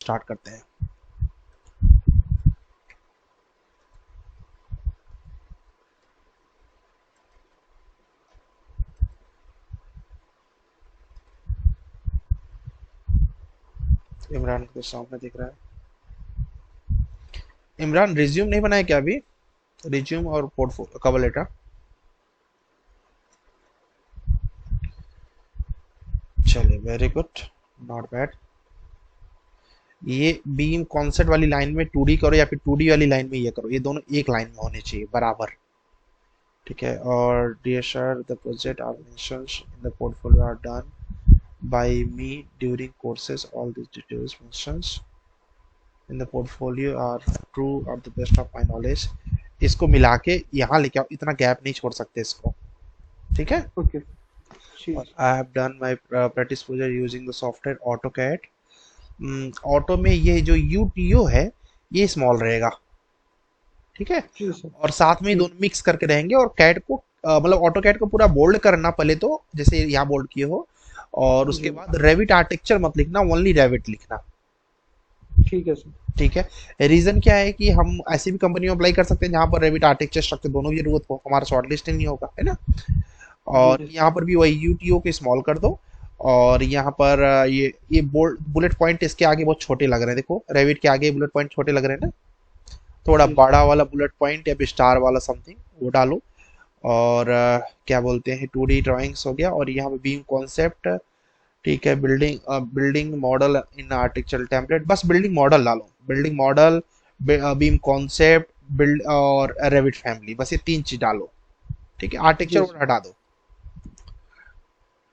Start करते हैं। इमरान को सामने दिख रहा है। इमरान रिज्यूम नहीं बनाया क्या अभी? रिज्यूम और पोर्टफोलियो कवर लेटर। चलिए वेरी गुड, नॉट बैड। ये बीम कॉन्सेप्ट वाली लाइन में 2D करो या फिर 2D वाली लाइन में ये करो, ये दोनों एक लाइन में होने चाहिए बराबर। ठीक है। और dear sir, the project are mentioned in the portfolio are done by me during courses, all this details mentions in the portfolio are true और the best of my knowledge. इसको मिला के यहाँ लेके आओ, इतना गैप नहीं छोड़ सकते इसको। ठीक है। ओके और I have done my practice project using the software AutoCAD. Auto में ये जो यूटीओ है ये स्मॉल रहेगा। ठीक है। जी सर। और साथ में ये ठीक। दोनों मिक्स करके रहेंगे, और कैड को मतलब ऑटो कैड को पूरा बोल्ड करना पहले तो, जैसे यहाँ बोल्ड किए हो। और उसके जी बाद रेविट आर्किटेक्चर मत लिखना, ओनली रेविट लिखना। ठीक है सर। ठीक है। रीजन क्या है कि हम ऐसी भी कंपनी में अप्लाई कर सकते हैं जहां पर रेविट आर्किटेक्चर स्ट्रक्चर दोनों की जरूरत हो, हमारा शॉर्टलिस्ट नहीं होगा, है ना। जी और यहाँ पर भी वही यूटीओ के स्मॉल कर दो। और यहाँ पर ये बोल्ड बुलेट पॉइंट इसके आगे बहुत छोटे लग रहे हैं, देखो रेविट के आगे बुलेट पॉइंट छोटे लग रहे हैं ना। थोड़ा जी बड़ा वाला बुलेट पॉइंट या फिर स्टार वाला समथिंग वो डालो। और क्या बोलते हैं, 2D ड्राइंग्स हो गया, और यहाँ पे बीम कॉन्सेप्ट। ठीक है। Building building model in artificial template, बस बिल्डिंग मॉडल डालो, building model, beam concept, build और रेविट फैमिली, बस ये 3 चीज डालो। ठीक है। आर्किटेक्चर जी और सर। हटा दो।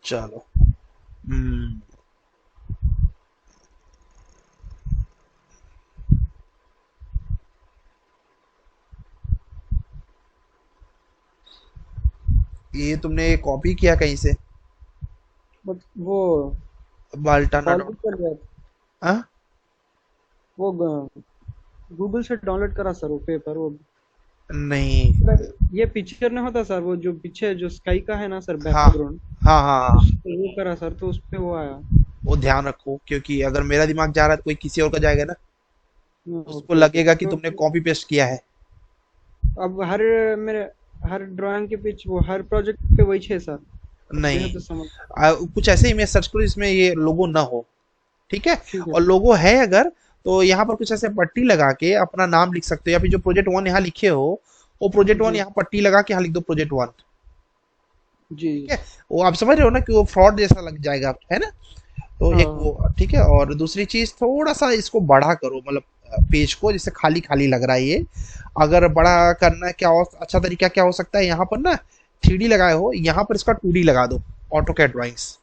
चलो। हम्म, ये तुमने कॉपी किया कहीं से? बट वो बाल्टाना कॉल भी डॉट। कर रहा था। हाँ। वो गूगल से डाउनलोड करा सर वो पेपर वो। नहीं। सर ये पिक्चर नहीं होता सर, वो जो पीछे जो स्काई का है ना सर हाँ बैकग्राउंड, हाँ हाँ उस हाँ। पे वो करा सर तो उस पे वो आया। वो ध्यान रखो, क्योंकि अगर मेरा दिमाग जा रहा है तो कोई किसी और का जाएगा ना। उसको ओके ओके लगेगा कि तो तुमने कॉपी पेस्ट किया है। अब हर मेरे हर ड्राइंग के पीछे वो हर प्रोजेक्ट पे वही है सर। अब यह नहीं। तो समझ। कुछ ऐसे इमेज सर्च करो जिसमें ये लोगो ना हो। ठीक है। ठीक है और सर। लोगो है अगर, तो यहाँ पर कुछ ऐसे पट्टी लगा के अपना नाम लिख सकते हो, या फिर जो प्रोजेक्ट 1 यहाँ लिखे हो वो प्रोजेक्ट 1 जी यहाँ पट्टी लगा के यहाँ लिख दो प्रोजेक्ट 1। जी। ठीक है। वो आप समझ रहे हो ना कि वो फ्रॉड जैसा लग जाएगा, है ना। तो हाँ एक हाँ। वो ठीक है। और दूसरी चीज, थोड़ा सा इसको बड़ा करो, मतलब पेज को, जैसे खाली खाली लग रहा है ये। अगर बड़ा करना है, क्या अच्छा तरीका क्या हो सकता है, यहाँ पर ना 3D लगाए हो, यहाँ पर इसका 2D लगा दो, AutoCAD drawings.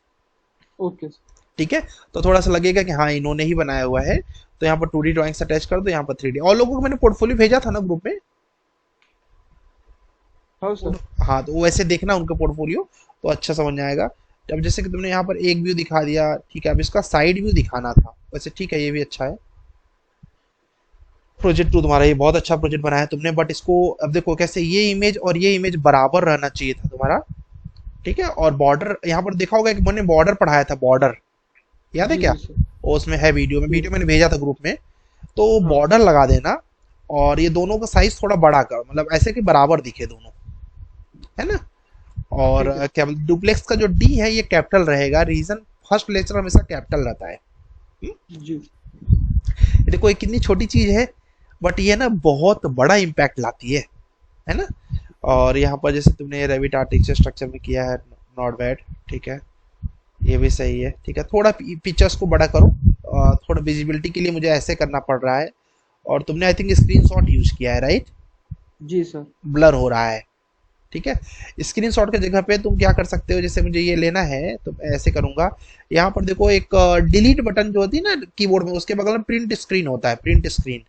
Okay sir. ठीक है। तो थोड़ा सा लगेगा कि हाँ इन्होंने ही बनाया हुआ है। तो यहाँ पर 2D ड्राइंग्स अटैच कर दो, यहाँ पर 3D। और लोगों को मैंने पोर्टफोलियो भेजा था ना ग्रुप में। हाँ सर। हाँ, तो वैसे देखना उनका पोर्टफोलियो, तो अच्छा समझ में आएगा। अब जैसे कि तुमने यहाँ पर एक व्यू दिखा दिया, ठीक है, अब इसका साइड व्यू दिखाना था वैसे, ठीक है, ये भी अच्छा है। प्रोजेक्ट 2 तुम्हारा ये बहुत अच्छा प्रोजेक्ट बनाया है तुमने, बट इसको अब देखो कैसे, ये इमेज और ये इमेज बराबर रहना चाहिए था तुम्हारा। ठीक है। और बॉर्डर यहाँ पर देखा होगा कि मैंने बॉर्डर पढ़ाया था, बॉर्डर याद है जी क्या? जी सर। वो उसमें है, वीडियो में, जी। वीडियो मैंने भेजा था ग्रुप में। तो हाँ। बॉर्डर लगा देना। और ये दोनों का साइज थोड़ा बड़ा कर, मतलब ऐसे कि बराबर दिखे दोनों, है ना। और ठीक है क्या डुप्लेक्स का जो डी है ये कैपिटल रहेगा, रीजन फर्स्ट लेक्चर हमेशा कैपिटल रहता है। जी। देखो ये कितनी छोटी चीज है, बट ये ना बहुत बड़ा इम्पैक्ट लाती है ना। और यहाँ पर जैसे तुमने रेविट आर्टिफिशियल स्ट्रक्चर में किया है, नॉट बैड। ठीक है। ये भी सही है। ठीक है। थोड़ा पिक्चर्स को बड़ा करो, थोड़ा विजिबिलिटी के लिए मुझे ऐसे करना पड़ रहा है। और तुमने आई थिंक स्क्रीनशॉट यूज किया है, राइट? जी सर। ब्लर हो रहा है। ठीक है। स्क्रीनशॉट की जगह पे तुम क्या कर सकते हो, जैसे मुझे ये लेना है तो मैं ऐसे करूंगा। यहाँ पर देखो एक डिलीट बटन जो होती है ना कीबोर्ड में, उसके बगल में प्रिंट स्क्रीन होता है, प्रिंट स्क्रीन।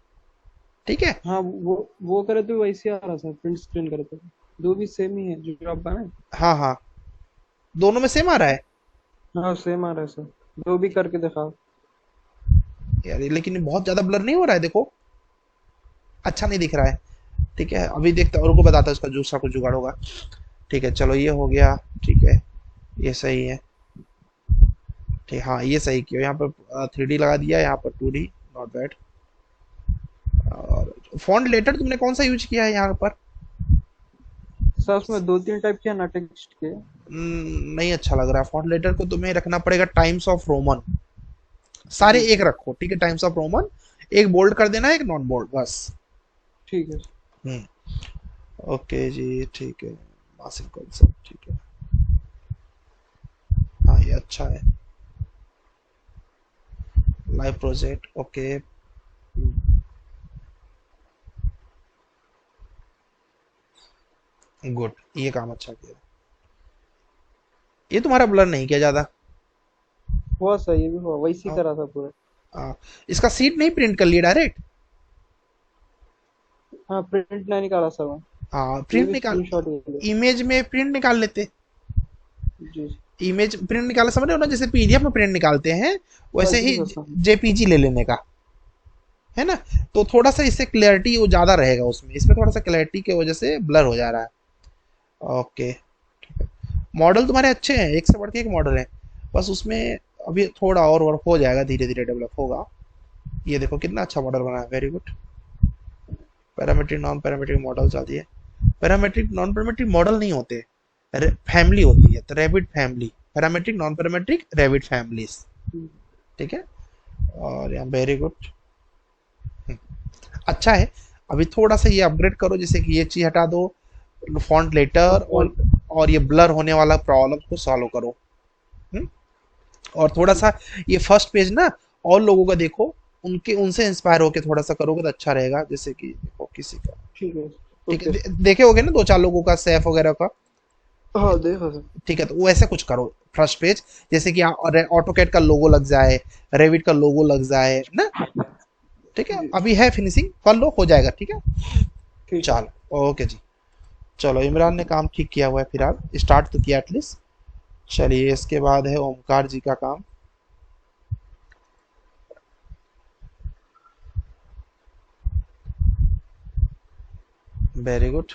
ठीक है। हाँ वो करे तो वैसे आ रहा सर, प्रिंट स्क्रीन करे तो दो भी सेम ही है जो आप बनाए। हाँ हाँ, दोनों में सेम आ रहा है। हाँ सेम आ रहा है सर, दो भी करके दिखाओ। यार लेकिन ये बहुत ज्यादा ब्लर नहीं हो रहा है, देखो अच्छा नहीं दिख रहा है। ठीक है, अभी देखते और को बताता हूँ इसका दूसरा कुछ जुगाड़ होगा। ठीक है, चलो ये हो गया। ठीक है, ये सही है। ठीक, हाँ ये सही किया, यहाँ पर 3D लगा दिया, यहाँ पर 2D, नॉट बैड। और फॉन्ट लेटर तुमने कौन सा यूज किया है यहाँ पर? सर उसमें दो तीन टाइप के हैं ना टेक्स्ट के। नहीं अच्छा लग रहा है फॉन्ट लेटर को, तुम्हें रखना पड़ेगा टाइम्स ऑफ रोमन। सारे जी एक सर। रखो, ठीक है, टाइम्स ऑफ रोमन। एक बोल्ड कर देना, एक नॉन बोल्ड, बस। ठीक है। हम्म। ओके जी, ठीक है। मासिक कॉन्सेप्ट, ठीक है। हाँ ये अच्छा है। Live project, okay. गुड, ये काम अच्छा किया। ये तुम्हारा ब्लर नहीं किया ज्यादा? हुआ सर, ये भी हुआ, वैसे ही हाँ, करा था पूरा। हाँ। इसका सीट नहीं प्रिंट कर लिया डायरेक्ट? हाँ, प्रिंट नहीं निकाला सर मैं। हाँ ये प्रिंट भी निकाल। स्क्रीनशॉट ले लिया। इमेज में प्रिंट निकाल लेते। जी। इमेज प्रिंट निकालना समझ रहे हो ना, जैसे पीडीएफ में प्रिंट निकालते हैं, वैसे जी ही सर समझ। जेपीजी ले लेने का, है ना? तो थोड़ा सा इससे क्लैरिटी वो ज्यादा रहेगा उसमें, इसमें थोड़ा सा क्लैरिटी की वजह से ब्लर हो जा रहा है। ओके। मॉडल तुम्हारे अच्छे हैं, एक से बढ़ के एक मॉडल है। बस उसमें अभी थोड़ा और वर्क हो जाएगा, धीरे धीरे डेवलप होगा। ये देखो कितना अच्छा मॉडल बना है, very good. Parametric non parametric model चाहती है। पैरामेट्रिक नॉन पैरामेट्रिक मॉडल नहीं होते, फैमिली होती है, तो rabbit family. Parametric non parametric rabbit families, ठीक है। और यहाँ वेरी गुड, अच्छा है। अभी थोड़ा सा ये अपग्रेड करो, जैसे कि ये चीज हटा दो, फॉन्ट लेटर और ये ब्लर होने वाला प्रॉब्लम को सॉल्व करो। हम्म? और थोड़ा सा ये फर्स्ट पेज ना, और लोगों का देखो, उनके उनसे इंस्पायर होके थोड़ा सा करोगे तो अच्छा रहेगा। जैसे कि देखो किसी का, ठीक है। ठीक है, ओके सर। देखे होगे ना दो चार लोगों का, सैफ वगैरह का। हाँ देखा सर। ठीक है, तो वो ऐसे कुछ करो फर्स्ट पेज, जैसे कि ऑटो कैड का लोगो लग जाए, रेविट का लोगो लग जाए ना। ठीक है, जी। अभी है फिनिशिंग, कर लो, हो जाएगा, ठीक है। ठीक है। चलो ओके जी। चलो इमरान ने काम ठीक किया हुआ है फिलहाल, स्टार्ट तो किया एटलीस्ट। चलिए इसके बाद है ओमकार जी का काम। Very good.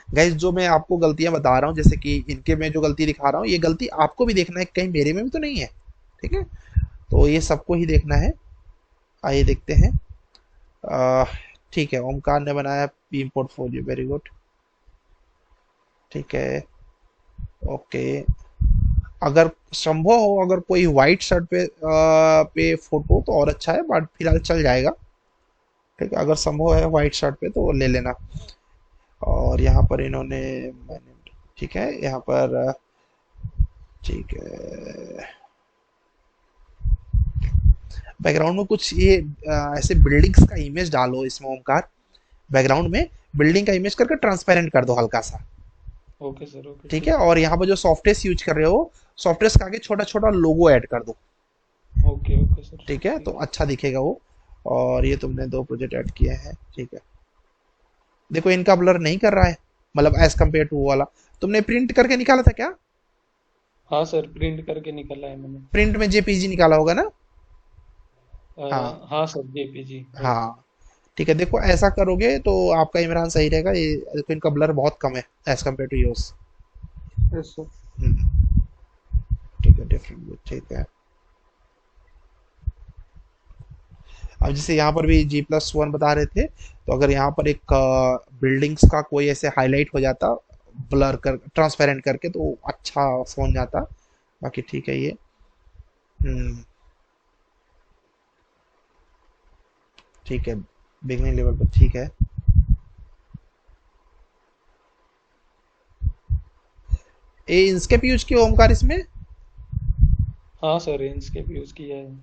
गाइज जो मैं आपको गलतियां बता रहा हूँ, जैसे कि इनके मैं जो गलती दिखा रहा हूँ, ये गलती आपको भी देखना है, कहीं मेरे में भी तो नहीं है, ठीक है। तो ये सबको ही देखना है। आइए देखते हैं। अह, ठीक है, ओमकार ने बनाया पीम पोर्टफोलियो, वेरी गुड, ठीक है। ओके। अगर संभव हो, अगर कोई व्हाइट शर्ट पे फोटो तो और अच्छा है, बट फिलहाल चल जाएगा। ठीक है, अगर संभव है व्हाइट शर्ट पे तो ले लेना। और यहाँ पर इन्होंने, मैंने, ठीक है, यहाँ पर ठीक है, बैकग्राउंड में कुछ ये ऐसे बिल्डिंग्स का इमेज डालो इसमें ओमकार, बैकग्राउंड में बिल्डिंग का इमेज करके ट्रांसपेरेंट कर दो हल्का सा। Okay sir. ओके ठीक है, ठीक और यहाँ पर जो सॉफ्टवेयर यूज कर रहे हो, सॉफ्टवेयर के आगे छोटा छोटा लोगो ऐड कर दो। है। Okay okay sir. ठीक है, तो ठीक। अच्छा दिखेगा वो। और ये तुमने दो प्रोजेक्ट ऐड किए हैं, ठीक है। देखो इनका ब्लर नहीं कर रहा है, मतलब एज कम्पेयर टू वो वाला। तुमने प्रिंट करके निकाला था क्या? हाँ सर, प्रिंट करके निकला है मैंने। प्रिंट में जेपीजी निकाला होगा ना? हाँ, हाँ सर, जेपीजी है। हाँ। ठीक है, देखो ऐसा करोगे तो आपका इमरान सही रहेगा। ये देखो इनका ब्लर बहुत कम है as compare to yours. Yes sir. ठीक है, डिफरेंट, ठीक है। अब जैसे यहाँ पर भी G+1 बता रहे थे, तो अगर यहाँ पर एक बिल्डिंग्स का कोई ऐसे हाईलाइट हो जाता, ब्लर कर ट्रांसपेरेंट करके, तो अच्छा समझ जाता। बाकी ठीक है ये। हम्म, ठीक है, बिगनिंग लेवल पर ठीक है। ये इंस्केप यूज किया ओमकार इसमें? हाँ सर, इंसकेप यूज किया है।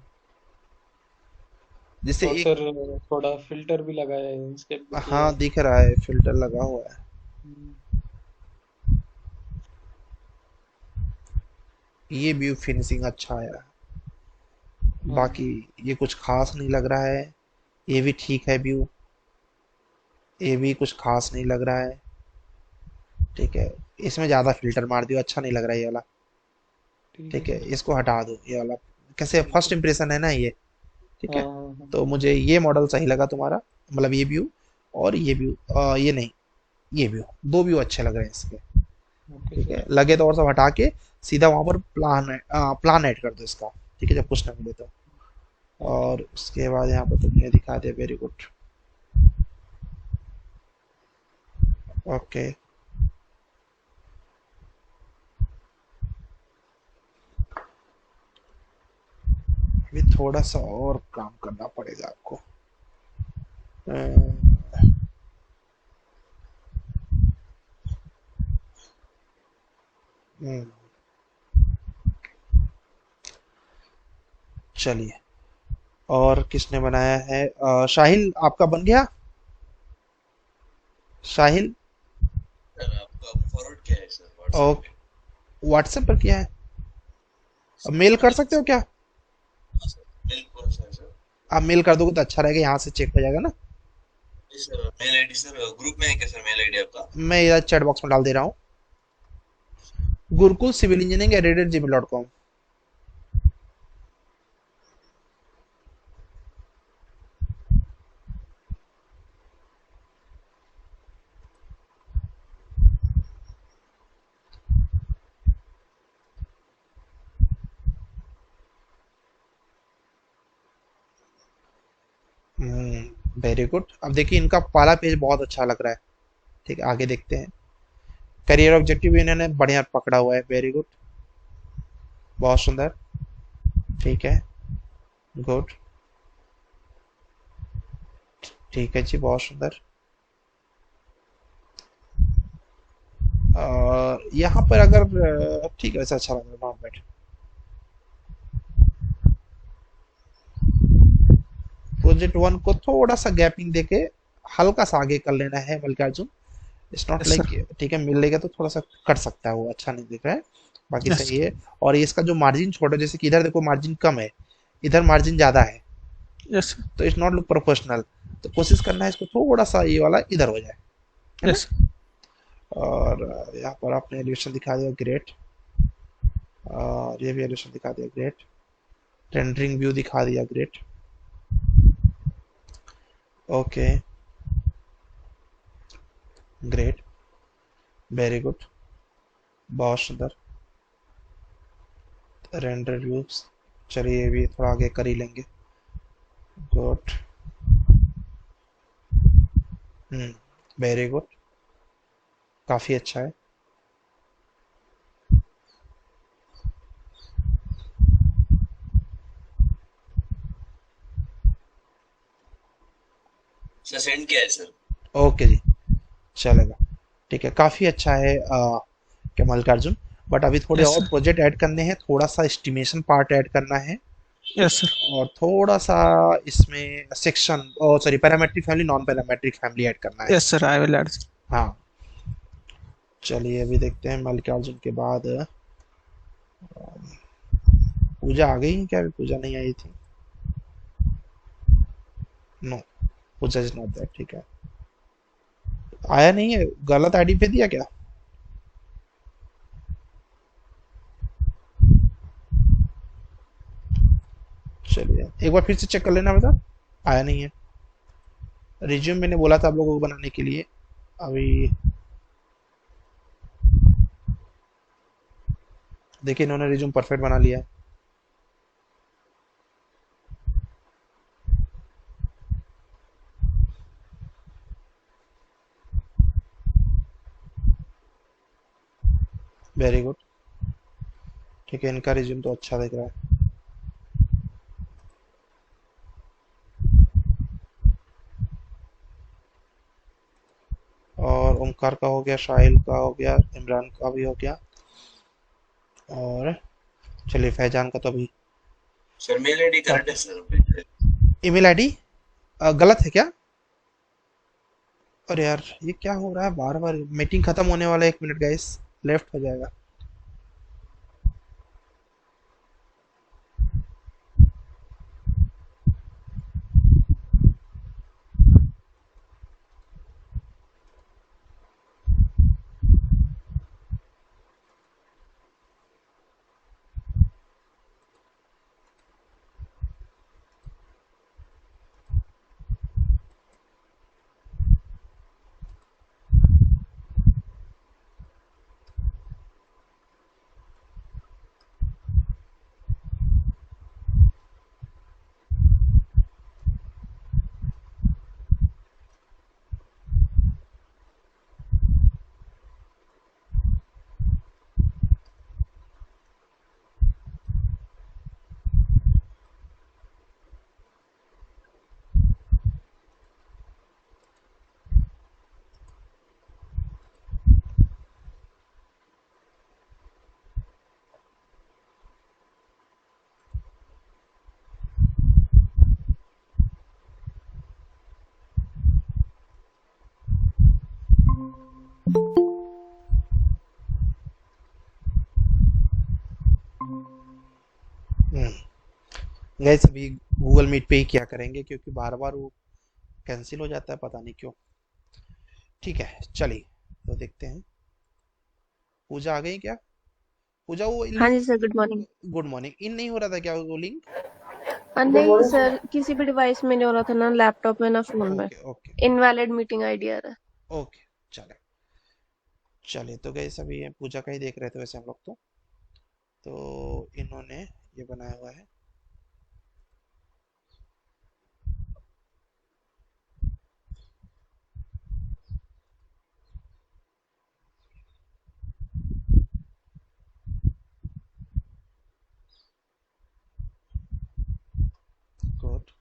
जैसे और एक, सर थोड़ा फिल्टर भी लगाया है, इंसकेप भी किया हाँ है। दिख रहा है फिल्टर लगा हुआ है। हम्म। ये व्यू फिनिशिंग अच्छा आया। हाँ। बाकी ये कुछ खास नहीं लग रहा है। ये भी ठीक है व्यू, ये भी कुछ खास नहीं लग रहा है। ठीक है, इसमें ज़्यादा फिल्टर मार दियो, अच्छा नहीं लग रहा है ये वाला। ठीक है ठीक है, सर। इसको हटा दो ये वाला। कैसे ठीक फर्स्ट है। इंप्रेशन है ना ये। ठीक हाँ है, हाँ हाँ। तो मुझे ये मॉडल सही लगा तुम्हारा, मतलब ये व्यू। और ये व्यू, ये नहीं, ये व्यू, दो व्यू अच्छे लग रहे हैं इसके। ओके ठीक है, सर। लगे तो और सब हटा के सीधा वहां पर प्लान ऐड कर दो इसका। ठीक है, जब कुछ ना मिले तो। और उसके बाद यहाँ पर तुमने दिखा दिया, वेरी गुड। ओके। अभी थोड़ा सा और काम करना पड़ेगा आपको। अम्म, हम्म, चलिए। और किसने बनाया है? शाहिल, आपका बन गया? साहिल। सर आपका फॉरवर्ड क्या है सर व्हाट्सएप और पे? व्हाट्सएप पर किया है? अब मेल कर नहीं सकते हो सर। क्या? हाँ सर, मेल कौन सा है सर? आप मेल कर दोगे तो अच्छा रहेगा, यहाँ से चेक हो जाएगा ना। नहीं sir, mail ID sir group में है क्या सर मेल आईडी आपका? मैं इधर चैट बॉक्स में डाल दे रहा हूँ। Gurukul civil engineering @gmail.com। Very good. अब देखिए, इनका पहला पेज बहुत अच्छा लग रहा है। ठीक है, आगे देखते हैं। करियर ऑब्जेक्टिव इन्होंने बढ़िया पकड़ा हुआ है, वेरी गुड, बहुत सुंदर। ठीक है, गुड। ठीक है जी, बहुत सुंदर। यहाँ पर अगर ठीक है, वैसे अच्छा लग रहा है, नॉट बैड। प्रोजेक्ट वन को थोड़ा सा गैपिंग देके हल्का सा आगे कर लेना है Mallikarjun. It's not yes like, sir. ठीक है, मिलेगा तो थोड़ा सा कट सकता है, वो अच्छा नहीं दिख रहा है। बाकी यस। सही है। और ये इसका जो मार्जिन छोटा, जैसे कि इधर देखो मार्जिन कम है, इधर मार्जिन ज्यादा है, यस। तो इट्स नॉट लुक प्रोफेशनल। तो कोशिश करना है इसको थोड़ा सा ये वाला इधर हो जाए, है ना। यस। और यहाँ पर आपने एलिवेशन दिखा दिया, ग्रेट। और ये भी एलिवेशन दिखा दिया, ग्रेट। रेंडरिंग व्यू दिखा दिया, great. Okay, great, very good, बहुत सुंदर। रेंडर व्यूज, चलिए ये भी थोड़ा आगे कर ही लेंगे। गुड। वेरी गुड, काफी अच्छा है। सर सेंड किया है सर। ओके जी, चलेगा। ठीक है, काफी अच्छा है कमल का अर्जुन। बट अभी थोड़े यस और सर। प्रोजेक्ट ऐड करने हैं, थोड़ा सा एस्टिमेशन पार्ट ऐड करना है। Yes sir. और थोड़ा सा इसमें section, oh sorry, parametric family, non parametric family add करना है। Yes sir, I will add. हाँ। चलिए अभी देखते हैं मल्लिकार्जुन के बाद पूजा आ गई क्या? अभी पूजा नहीं आई थी। No, Pooja is not that, ठीक है। आया नहीं है, गलत आईडी पे दिया क्या? चलिए एक बार फिर से चेक कर लेना बेटा। आया नहीं है। रिज्यूम मैंने बोला था आप लोगों को बनाने के लिए। अभी देखिए, इन्होंने रिज्यूम परफेक्ट बना लिया है। Very good. ठीक है, इनका रिज्यूम तो अच्छा दिख रहा है। और ओमकार का हो गया, शाहिल का हो गया, इमरान का भी हो गया। और चलिए फैजान का तो अभी सर मेल आईडी कर। करेक्ट है सर। ईमेल आईडी गलत है क्या? अरे यार, ये क्या हो रहा है बार बार? मीटिंग खत्म होने वाला है, 1 मिनट गाइस, लेफ्ट हो जाएगा। गैस अभी गूगल मीट पे ही क्या करेंगे, क्योंकि बार बार वो कैंसिल हो जाता है, पता नहीं क्यों। ठीक है चलिए, तो देखते हैं। पूजा आ गई क्या? पूजा वो हाँ लिंक, जी sir, good morning. Good morning, in नहीं हो रहा था क्या वो लिंक? नहीं सर, किसी भी डिवाइस में नहीं हो रहा था, ना लैपटॉप में ना फोन में। Okay okay invalid meeting ID आ रहा है। ओके, चले चले। तो गए सभी ये पूजा का ही देख रहे थे वैसे हम लोग तो इन्होंने ये बनाया हुआ है। गुड।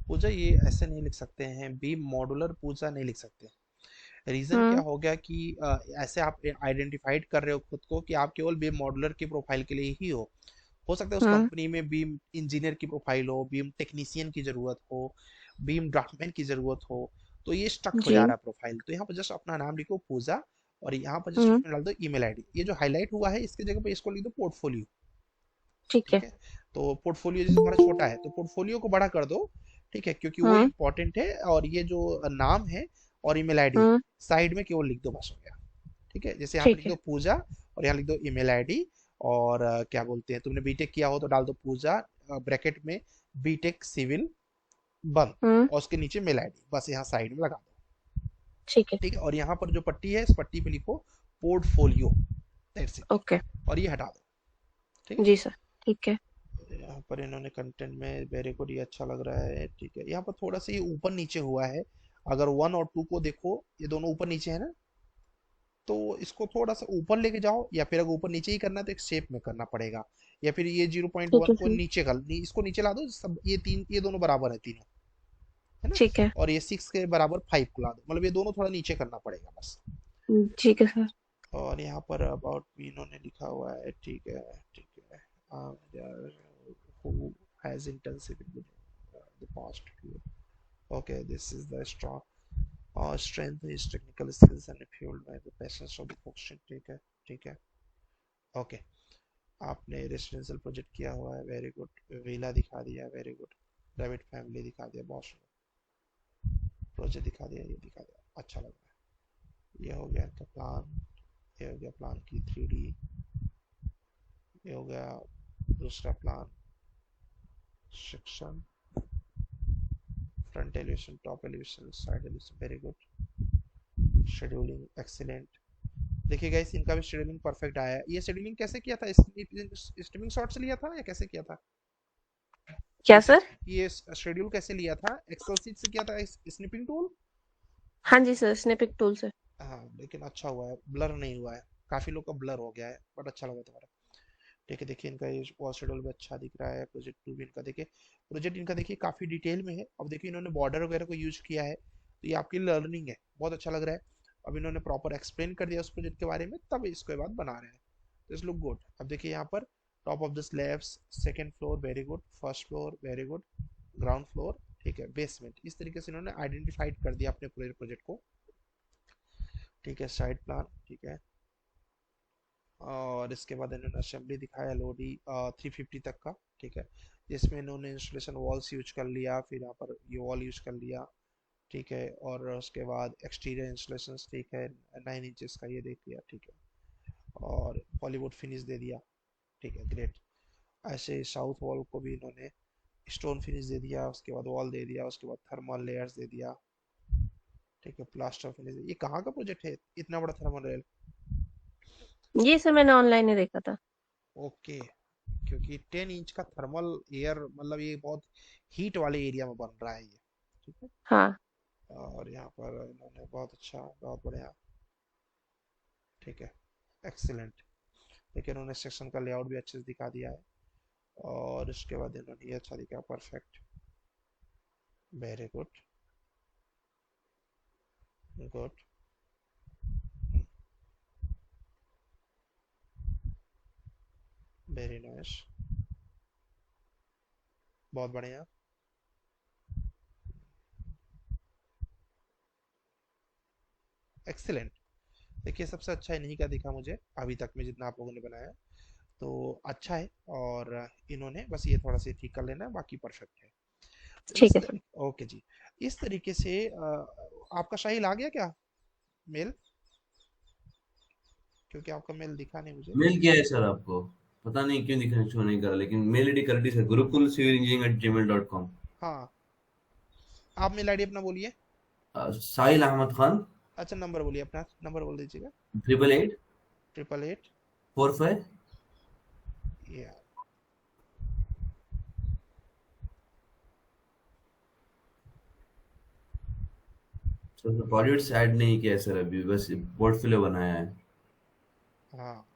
पूजा ये ऐसे नहीं लिख सकते हैं, बी मॉडुलर पूजा नहीं लिख सकते। रीजन क्या हम्म। हो गया कि ऐसे आप आइडेंटिफाइड कर रहे हो खुद को कि आप केवल बीम मॉडुलर की प्रोफाइल के लिए ही हो सकता है उस हम्म। कंपनी में बीम इंजीनियर की प्रोफाइल हो, बीम टेक्नीशियन की जरूरत हो, बीम ड्राफ्टमैन की जरूरत हो, तो ये स्टक हो जा जी। रहा है प्रोफाइल। तो यहाँ पर जस्ट अपना नाम लिखो पूजा, और यहाँ पर जस्ट हम्म। उसमें डाल दो ईमेल आईडी। ये जो हाईलाइट हुआ है इसकी जगह पे इसको लिख दो पोर्टफोलियो। ठीक है। ठीक है, तो पोर्टफोलियो जैसे तुम्हारा छोटा है तो पोर्टफोलियो को बड़ा कर दो। ठीक है, क्योंकि वो हम्म। इंपॉर्टेंट है, और ये जो नाम है और ईमेल आईडी हम्म। साइड में केवल लिख दो, बस हो गया। ठीक है, जैसे यहाँ पे ठीक लिख है। दो पूजा, और यहाँ लिख दो ईमेल आईडी, और क्या बोलते हैं, तुमने बीटेक किया हो तो डाल दो पूजा ब्रैकेट में बीटेक सिविल बंद, हम्म। और उसके नीचे मेल आईडी, बस यहाँ साइड में लगा दो। ठीक है। ठीक है, और यहाँ पर जो पट्टी है इस पट्टी पे लिखो पोर्टफोलियो, दैट्स इट, ओके। और ये हटा दो। ठीक है, जी सर। ठीक है। यहाँ पर इन्होंने कंटेंट में वेरी गुड, ये अच्छा लग रहा है। ठीक है, यहाँ पर थोड़ा सा ये ऊपर नीचे हुआ है। अगर 1 और 2 को देखो, ये दोनों ऊपर नीचे है ना, तो इसको थोड़ा सा ऊपर लेके जाओ, या फिर अगर ऊपर नीचे ही करना है तो एक शेप में करना पड़ेगा, या फिर ये 0.1 ठीक है को सर। नीचे कर इसको नीचे ला दो सब, ये तीन, ये दोनों बराबर है तीनों, है ना। ठीक है। और ये 6 के बराबर 5 को ला दो, मतलब ये दोनों थोड़ा नीचे करना पड़ेगा बस। ठीक है सर। और यहाँ पर अबाउट मी इन्होंने लिखा हुआ है। ठीक है, ठीक है। who has intensive in the past few. Okay, this is the strong strength is technical skills and fueled by the passions of the question. ठीक है, ठीक है। ओके, आपने रेसिडेंशियल प्रोजेक्ट किया हुआ है, वेरी गुड। विला दिखा दिया, वेरी गुड। प्राइवेट फैमिली दिखा दिया, बॉस प्रोजेक्ट दिखा दिया, ये दिखा दिया, अच्छा लग रहा है। ये हो गया इनका प्लान, ये हो गया प्लान की 3D, ये हो गया दूसरा plan section, front elevation, top elevation, side elevation, very good. Scheduling excellent. देखिए गाइस इनका भी शेड्यूलिंग परफेक्ट आया है। ये शेड्यूलिंग कैसे किया था, स्ट्रीमिंग शॉट से लिया था या कैसे किया था? क्या ये सर? ये शेड्यूल कैसे लिया था, एक्सेल सीट से किया था, स्निपिंग टूल? हाँ जी सर, स्निपिंग टूल से। हाँ, लेकिन अच्छा हुआ है, ब्लर नहीं हुआ है। काफी लोग का ब्लर हो गया है, बट अच्छा लगा तुम्हारा। ठीक है, देखिए इनका ये वॉल शेड्यूल भी अच्छा दिख रहा है। प्रोजेक्ट 2 भी इनका देखिए, प्रोजेक्ट इनका देखिए काफी डिटेल में है। अब देखिए इन्होंने बॉर्डर वगैरह को यूज किया है, तो ये आपकी लर्निंग है, बहुत अच्छा लग रहा है। अब इन्होंने प्रॉपर एक्सप्लेन कर दिया उस प्रोजेक्ट के बारे में, तब इसके बाद बना रहे हैं, तो इस लुक गुड। अब देखिए यहाँ पर top of the slabs, second floor very good, first floor very good, ground floor, ठीक है, बेसमेंट, इस तरीके से इन्होंने आइडेंटिफाइड कर दिया अपने पूरे प्रोजेक्ट को। ठीक है, साइड प्लान, ठीक है। और इसके बाद इन्होंने असेंबली दिखाया लोडी 350 तक का। ठीक है, जिसमें इन्होंने इंस्टॉलेशन वॉल्स यूज कर लिया, फिर यहाँ पर ये वॉल यूज कर लिया। ठीक है, और उसके बाद एक्सटीरियर इंस्टॉलेशन, ठीक है, 9 इंचेस का ये देख लिया। ठीक है, और बॉलीवुड फिनिश दे दिया। ठीक है, ग्रेट। ऐसे साउथ वॉल को भी इन्होंने स्टोन फिनिश दे दिया, उसके बाद वॉल दे दिया, उसके बाद थर्मल लेयर्स दे दिया। ठीक है, प्लास्टर फिनिश। ये कहाँ का प्रोजेक्ट है, इतना बड़ा थर्मल लेयर? ये सर मैंने ऑनलाइन ही देखा था। ओके, क्योंकि 10 इंच का थर्मल एयर, मतलब ये बहुत हीट वाले एरिया में बन रहा है ये। ठीक है, हाँ। और यहाँ पर इन्होंने बहुत अच्छा, बहुत बढ़िया। ठीक है, एक्सीलेंट। देखिए इन्होंने सेक्शन का लेआउट भी अच्छे से दिखा दिया है, और उसके बाद इन्होंने ये अच्छा दिखा, perfect, very good, good, very nice, बहुत बढ़िया, एक्सीलेंट। देखिए सबसे अच्छा इन्हीं का दिखा मुझे अभी तक में जितना आप लोगों ने बनाया है। तो अच्छा है। और इन्होंने बस ये थोड़ा सा ठीक कर लेना है, बाकी परफेक्ट है। तो ठीक इस है सर। ओके जी। इस तरीके से आपका शाहिल आ गया क्या मेल? क्योंकि आपका मेल दिखा नहीं मुझे। मिल गया है सर आपको। पता नहीं क्यों दिखना शो नहीं कर रहा, लेकिन मेल आईडी कर दी sir, Gurukul civil engineering at gmail.com। हाँ, आप मेल आईडी अपना बोलिए। साहिल अहमद खान। अच्छा नंबर बोलिए, अपना नंबर बोल दीजिएगा। 888 888। 45। या सर प्रोजेक्ट्स ऐड नहीं किया है सर, अभी बस पोर्टफोलियो बनाया है। हाँ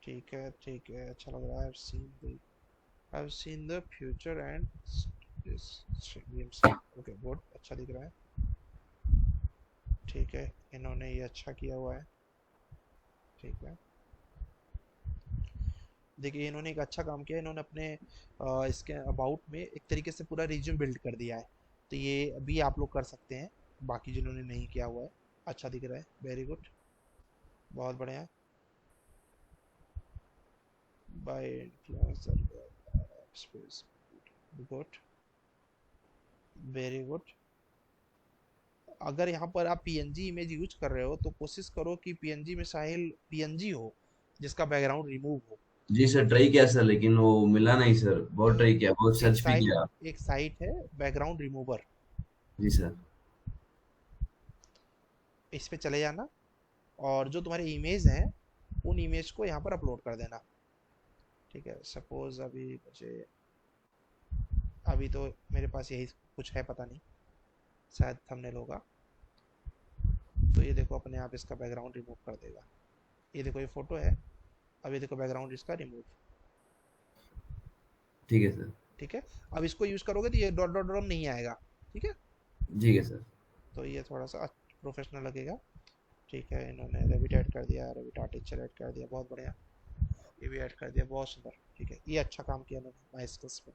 ठीक है ठीक है, अच्छा लग रहा है। I've seen the future and this VMC। Okay good, अच्छा दिख रहा है। ठीक है, इन्होंने ये अच्छा किया हुआ है। ठीक है, देखिए इन्होंने एक अच्छा काम किया है। इन्होंने अपने इसके अबाउट में एक तरीके से पूरा रिज्यूम बिल्ड कर दिया है। तो ये भी आप लोग कर सकते हैं, बाकी जिन्होंने नहीं किया हुआ है। अच्छा दिख रहा है, वेरी गुड, बहुत बढ़िया। By influencer space, good, very good. अगर यहाँ पर आप पीएनजी इमेज यूज कर रहे हो तो कोशिश करो कि पीएनजी में साहिल पीएनजी हो जिसका बैकग्राउंड रिमूव हो। जी सर ट्राई किया सर, लेकिन वो मिला नहीं सर, बहुत ट्राई किया, बहुत एक सर्च भी साइट किया। एक साइट है बैकग्राउंड रिमूवर, जी सर। इस पे चले जाना और जो तुम्हारे इमेज हैं उन इमेज को यहाँ पर अपलोड कर देना। ठीक है, सपोज अभी तो मेरे पास यही कुछ है, पता नहीं शायद थंबनेल होगा। तो ये देखो अपने आप इसका बैकग्राउंड रिमूव कर देगा। ये देखो ये फोटो है, अब ये देखो बैकग्राउंड इसका रिमूव। ठीक है सर। ठीक है, अब इसको यूज करोगे तो ये डॉट डॉट डॉट नहीं आएगा। ठीक है, ठीक है सर। तो ये थोड़ा सा प्रोफेशनल लगेगा। ठीक है, इन्होंने रेविट ऐड कर दिया, रेविट आर्टिचर ऐड कर दिया, बहुत बढ़िया। ये भी ऐड कर दिया, बहुत सुंदर। ठीक है, ये अच्छा काम किया इन्होंने माई स्किल्स पे।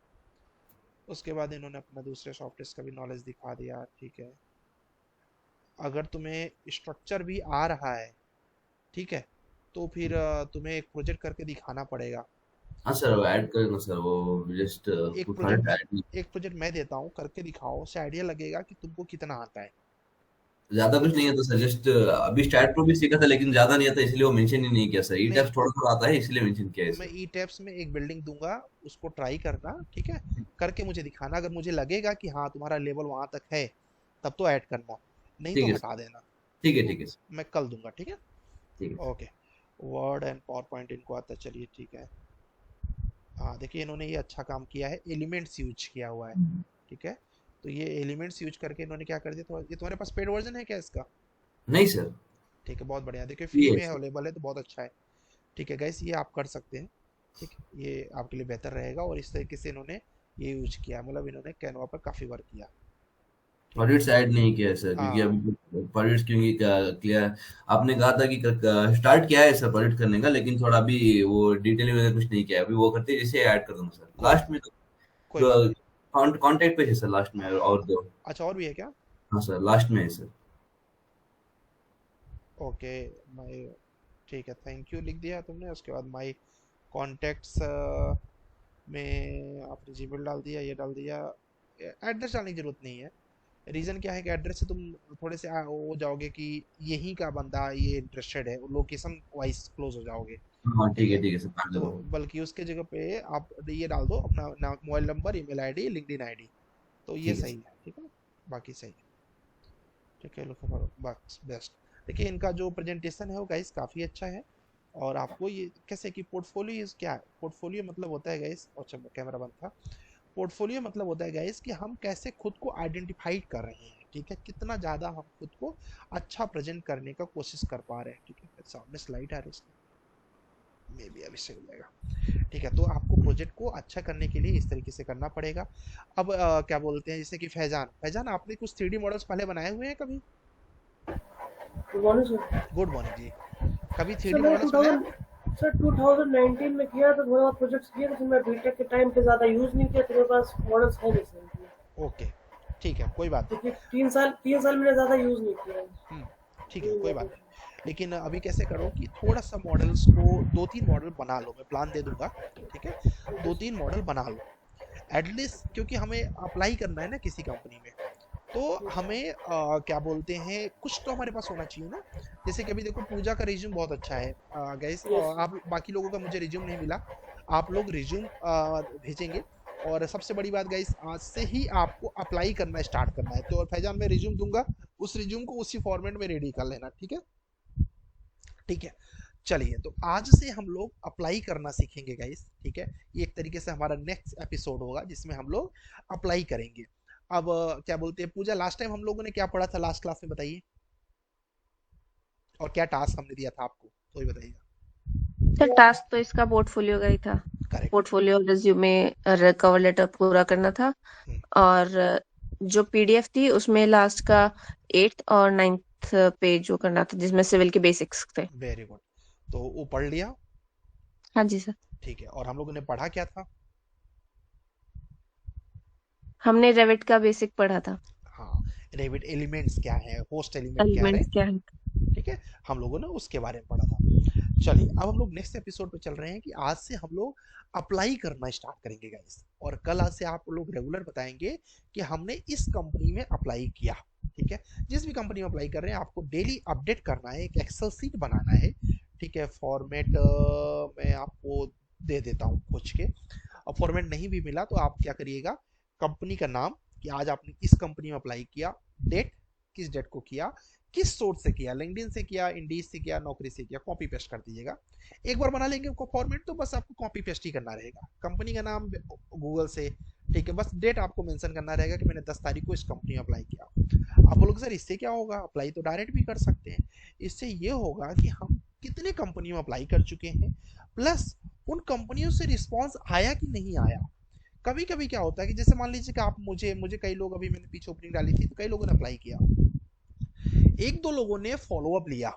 उसके बाद इन्होंने अपना दूसरे सॉफ्टवेयर का भी नॉलेज दिखा दिया। ठीक है, अगर तुम्हें स्ट्रक्चर भी आ रहा है, ठीक है, तो फिर तुम्हें एक प्रोजेक्ट करके दिखाना पड़ेगा। हाँ सर वो ऐड कर देना सर, वो जस्ट एक कुछ प्रोजेक्ट मैं ऐड नहीं। एक प्रोजेक्ट मैं देता हूँ, करके दिखाओ, उससे आइडिया लगेगा कि तुमको कितना आता है। ज्यादा कुछ नहीं है तो सर, जस्ट अभी स्टार्ट प्रो भी सीखा था, लेकिन ज्यादा नहीं आता, इसलिए वो मेंशन ही नहीं किया सर। ई नहीं, टैप्स थोड़ा थोड़ा आता है, इसलिए मेंशन किया है तो मैं सर। ई टैप्स में एक बिल्डिंग दूंगा, उसको ट्राई करना। ठीक है, करके मुझे दिखाना। अगर मुझे लगेगा कि हाँ तुम्हारा लेवल वहाँ तक है तब तो ऐड करना, नहीं ठीक तो है सर। हटा देना। ठीक है, वो ठीक है सर। मैं कल दूंगा। ठीक है, ठीक है। Okay. Word and power point इनको आता है, चलिए ठीक है। हाँ देखिए इन्होंने ये अच्छा काम किया है, एलिमेंट्स यूज किया हुआ है। ठीक है, तो ये एलिमेंट्स यूज करके इन्होंने क्या कर दिया। तो ये तुम्हारे पास पेड वर्जन है क्या इसका? नहीं सर। ठीक है, बहुत बढ़िया। देखिए फ्री ये है में सर। अवेलेबल है तो बहुत अच्छा है। ठीक है गाइस, ये आप कर सकते हैं। ठीक है, ये आपके लिए बेहतर रहेगा। और इस तरीके से इन्होंने ये यूज किया, मतलब इन्होंने कैनवा पर काफ़ी वर्क किया। ठीक है, प्रोजेक्ट्स ऐड नहीं किया है सर, क्योंकि हाँ अभी प्रोजेक्ट्स क्योंकि क्लियर आपने कहा था कि स्टार्ट किया है सर प्रोजेक्ट करने का, लेकिन थोड़ा अभी वो डिटेल में कुछ नहीं किया है। अभी वो करते जैसे ऐड कर दूंगा सर कोई लास्ट में। कोई बात तो नहीं। कॉन्टेक्ट पे है सर लास्ट में, और दो। अच्छा और भी है क्या? हाँ सर लास्ट में है सर। ओके, माई, ठीक है, थैंक यू लिख दिया तुमने। उसके बाद माई कॉन्टैक्ट्स में आपने जीमेल डाल दिया, ये डाल दिया। एड्रेस डालने की ज़रूरत नहीं है। रीज़न क्या है कि एड्रेस से तुम थोड़े से हो जाओगे कि यहीं का बंदा ये इंटरेस्टेड है, लोकेशन वाइज क्लोज हो जाओगे। हाँ ठीक है, ठीक है सर, कर तो दूंगा मैं। बल्कि उसके जगह पे आप ये डाल दो अपना mobile number, email ID, LinkedIn ID, तो ये ठीक है सही सर। है। ठीक है, बाकी सही है। ठीक है, लुक फॉर बस बेस्ट। देखिए इनका जो प्रेजेंटेशन है वो गाइस काफ़ी अच्छा है। और आपको ये कैसे कि पोर्टफोलियो क्या है, पोर्टफोलियो मतलब होता है गाइस, अच्छा कैमरा बंद था। पोर्टफोलियो मतलब होता है गाइस कि हम कैसे खुद को आइडेंटिफाई कर रहे हैं। ठीक है, कितना ज़्यादा हम खुद को अच्छा प्रेजेंट करने का कोशिश कर पा रहे हैं। ठीक है, सामने स्लाइड आ रही है, मे बी अभी सही हो जाएगा। ठीक है, तो आपको प्रोजेक्ट को अच्छा करने के लिए इस तरीके से करना पड़ेगा। अब क्या बोलते हैं, जैसे कि फैजान, फैजान आपने कुछ 3D मॉडल्स पहले बनाए हुए हैं कभी? Good morning sir. Good morning जी। कभी सर 3D मैंने मॉडल्स बनाए? 2019 में किया था, थोड़ा बहुत प्रोजेक्ट्स किए थे, मैं बीटेक के टाइम पे ज़्यादा यूज़ नहीं किया, तो मेरे पास मॉडल्स है नहीं सर। ओके, ठीक है, कोई बात नहीं। क्योंकि 3 साल मैंने ज़्यादा यूज़ नहीं किया है। हम्म, ठीक है, कोई बात नहीं। लेकिन अभी कैसे करो कि थोड़ा सा मॉडल्स को, 2-3 मॉडल बना लो, मैं प्लान दे दूंगा। ठीक है, 2-3 मॉडल बना लो एटलीस्ट, क्योंकि हमें अप्लाई करना है ना किसी कंपनी में। तो हमें क्या बोलते हैं, कुछ तो हमारे पास होना चाहिए ना। जैसे कि अभी देखो पूजा का रिज्यूम बहुत अच्छा है गाइस, यस आप बाकी लोगों का मुझे रिज्यूम नहीं मिला, आप लोग रिज्यूम भेजेंगे। और सबसे बड़ी बात गाइस, आज से ही आपको अप्लाई करना स्टार्ट करना है। तो और फैजान, मैं रिज्यूम दूंगा, उस रिज्यूम को उसी फॉर्मेट में रेडी कर लेना, ठीक है। ठीक है, चलिए, तो आज से हम लोग अप्लाई करना सीखेंगे गाइस, ठीक है। ये एक तरीके से हमारा नेक्स्ट एपिसोड होगा जिसमें हम लोग अप्लाई करेंगे। अब क्या बोलते हैं पूजा, लास्ट टाइम हम लोगों ने क्या पढ़ा था लास्ट क्लास में, बताइए। और क्या टास्क हमने दिया था आपको, तो ये बताइएगा। सर टास्क तो इसका पोर्टफोलियो का ही था। Correct. Portfolio, resume, cover letter पूरा करना था। और जो पीडीएफ थी उसमें लास्ट का 8th और 9th पेज वो करना था, जिसमें सिविल के बेसिक्स थे। Very good. तो वो पढ़ लिया। हाँ जी सर। ठीक है, और हम लोगों ने पढ़ा क्या था। हमने रेविट का बेसिक पढ़ा था। हाँ, रेविट एलिमेंट्स क्या है, होस्ट एलिमेंट क्या है। एलिमेंट्स क्या है। ठीक है, हम लोगों ने उसके बारे में पढ़ा था। चलिए, अब हम लोग नेक्स्ट एपिसोड पे चल रहे हैं कि आज से हम लोग अप्लाई करना स्टार्ट करेंगे गाइस। और कल आज से आप लोग रेगुलर बताएंगे कि हमने इस कंपनी में अप्लाई किया। ठीक है, जिस भी कंपनी में अप्लाई कर रहे हैं आपको डेली अपडेट करना है, एक एक्सेल सीट बनाना है। ठीक है, फॉर्मेट मैं आपको दे देता हूँ पूछ के। और फॉर्मेट नहीं भी मिला तो आप क्या करिएगा, कंपनी का नाम, कि आज आपने इस कंपनी में अप्लाई किया, डेट, किस डेट को किया, किस सोर्स से किया, लिंक्डइन से किया, इंडीज से किया, नौकरी से किया, कॉपी पेस्ट कर दीजिएगा। एक बार बना लेंगे उसको फॉर्मेट, तो बस आपको कॉपी पेस्ट ही करना रहेगा, कंपनी का नाम गूगल से। ठीक है, बस डेट आपको मेंशन करना रहेगा कि मैंने 10 तारीख को इस कंपनी में अप्लाई किया। आप बोलोगे सर इससे क्या होगा, अप्लाई तो डायरेक्ट भी कर सकते हैं। इससे ये होगा कि हम कितने कंपनी में अप्लाई कर चुके हैं, प्लस उन कंपनियों से रिस्पॉन्स आया कि नहीं आया। कभी कभी क्या होता है कि जैसे मान लीजिए कि आप मुझे मुझे कई लोग, अभी मैंने पीछे ओपनिंग डाली थी तो कई लोगों ने अप्लाई किया, एक दो लोगों ने फॉलोअप लिया,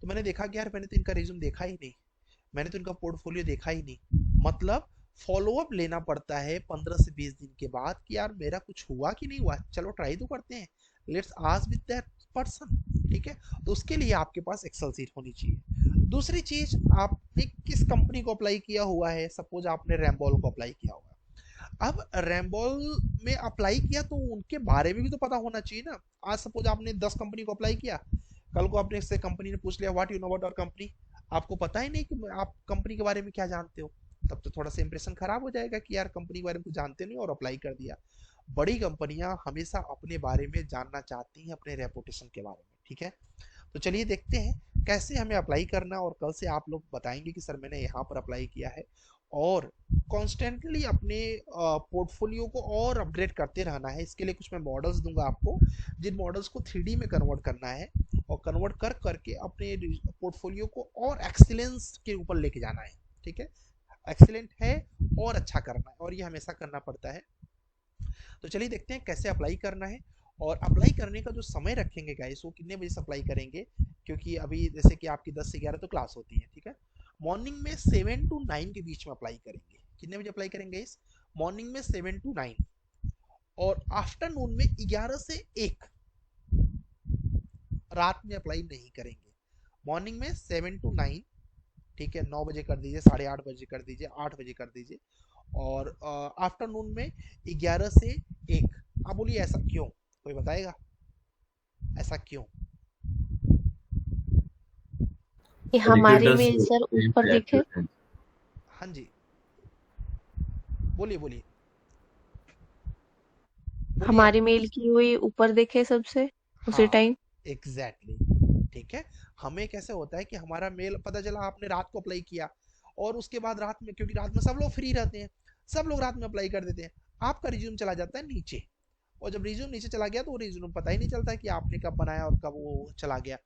तो मैंने देखा कि यार मैंने तो इनका रिज्यूम देखा ही नहीं, मैंने तो इनका पोर्टफोलियो देखा ही नहीं। मतलब फॉलोअप लेना पड़ता है 15 से 20 दिन के बाद कि यार मेरा कुछ हुआ कि नहीं हुआ, चलो ट्राई तो करते हैं, let's ask with that person. ठीक है, तो उसके लिए आपके पास एक्सेल सीट होनी चाहिए। दूसरी चीज, आपने किस कंपनी को अप्लाई किया हुआ है, सपोज आपने रैम्बॉल को अप्लाई किया हुआ है। अब रैम्बॉल में अप्लाई किया तो उनके बारे में भी तो पता होना चाहिए ना। आज सपोज आपने 10 कंपनी को अप्लाई किया, कल को आपने से कंपनी ने पूछ लिया what you know about our company, आपको पता ही नहीं कि आप कंपनी के बारे में क्या जानते हो, तब तो थोड़ा सा इंप्रेशन खराब हो जाएगा कि यार कंपनी के बारे में कुछ जानते नहीं और अप्लाई कर दिया। बड़ी कंपनियां हमेशा अपने बारे में जानना चाहती हैं, अपने रेपुटेशन के बारे में। ठीक है, तो चलिए देखते हैं कैसे हमें अप्लाई करना, और कल से आप लोग बताएंगे कि सर मैंने यहाँ पर अप्लाई किया है। और कॉन्स्टेंटली अपने पोर्टफोलियो को और अपग्रेड करते रहना है। इसके लिए कुछ मैं मॉडल्स दूंगा आपको, जिन मॉडल्स को 3D में कन्वर्ट करना है, और कन्वर्ट कर करके अपने पोर्टफोलियो को और एक्सीलेंस के ऊपर लेके जाना है। ठीक है, एक्सीलेंट है और अच्छा करना है, और ये हमेशा करना पड़ता है। तो चलिए देखते हैं कैसे अप्लाई करना है। और अप्लाई करने का जो समय रखेंगे गाइस, वो कितने बजे से अप्लाई करेंगे, क्योंकि अभी जैसे कि आपकी 10 से 11 तो क्लास होती है। ठीक है, मॉर्निंग में 7 to 9 के बीच में अप्लाई करेंगे। कितने बजे अप्लाई करेंगे इस, मॉर्निंग में 7 to 9, और आफ्टरनून में 11 से 1, रात में अप्लाई नहीं करेंगे। मॉर्निंग में 7 to 9, ठीक है, 9 बजे कर दीजिए, 8:30 बजे कर दीजिए, 8 बजे कर दीजिए। और आफ्टरनून में 11 से 1। आप बोलिए ऐसा क्यों, कोई बताएगा ऐसा क्यों। ये हमारी एजुकेटर्स मेल सर ऊपर दिखे। हाँ जी, बोलिए बोलिए बोलिए। हमारी मेल की हुई ऊपर दिखे सबसे उसी हाँ, टाइम। एग्जैक्टली। ठीक है, हमें कैसे होता है कि हमारा मेल पता चला आपने रात को अप्लाई किया, और उसके बाद रात में, क्योंकि रात में सब लोग फ्री रहते हैं, सब लोग रात में अप्लाई कर देते हैं, आपका रिज्यूम चला जाता है नीचे। और जब रिज्यूम नीचे चला गया तो वो रिज्यूम पता ही नहीं चलता कि आपने कब बनाया और कब वो चला गया।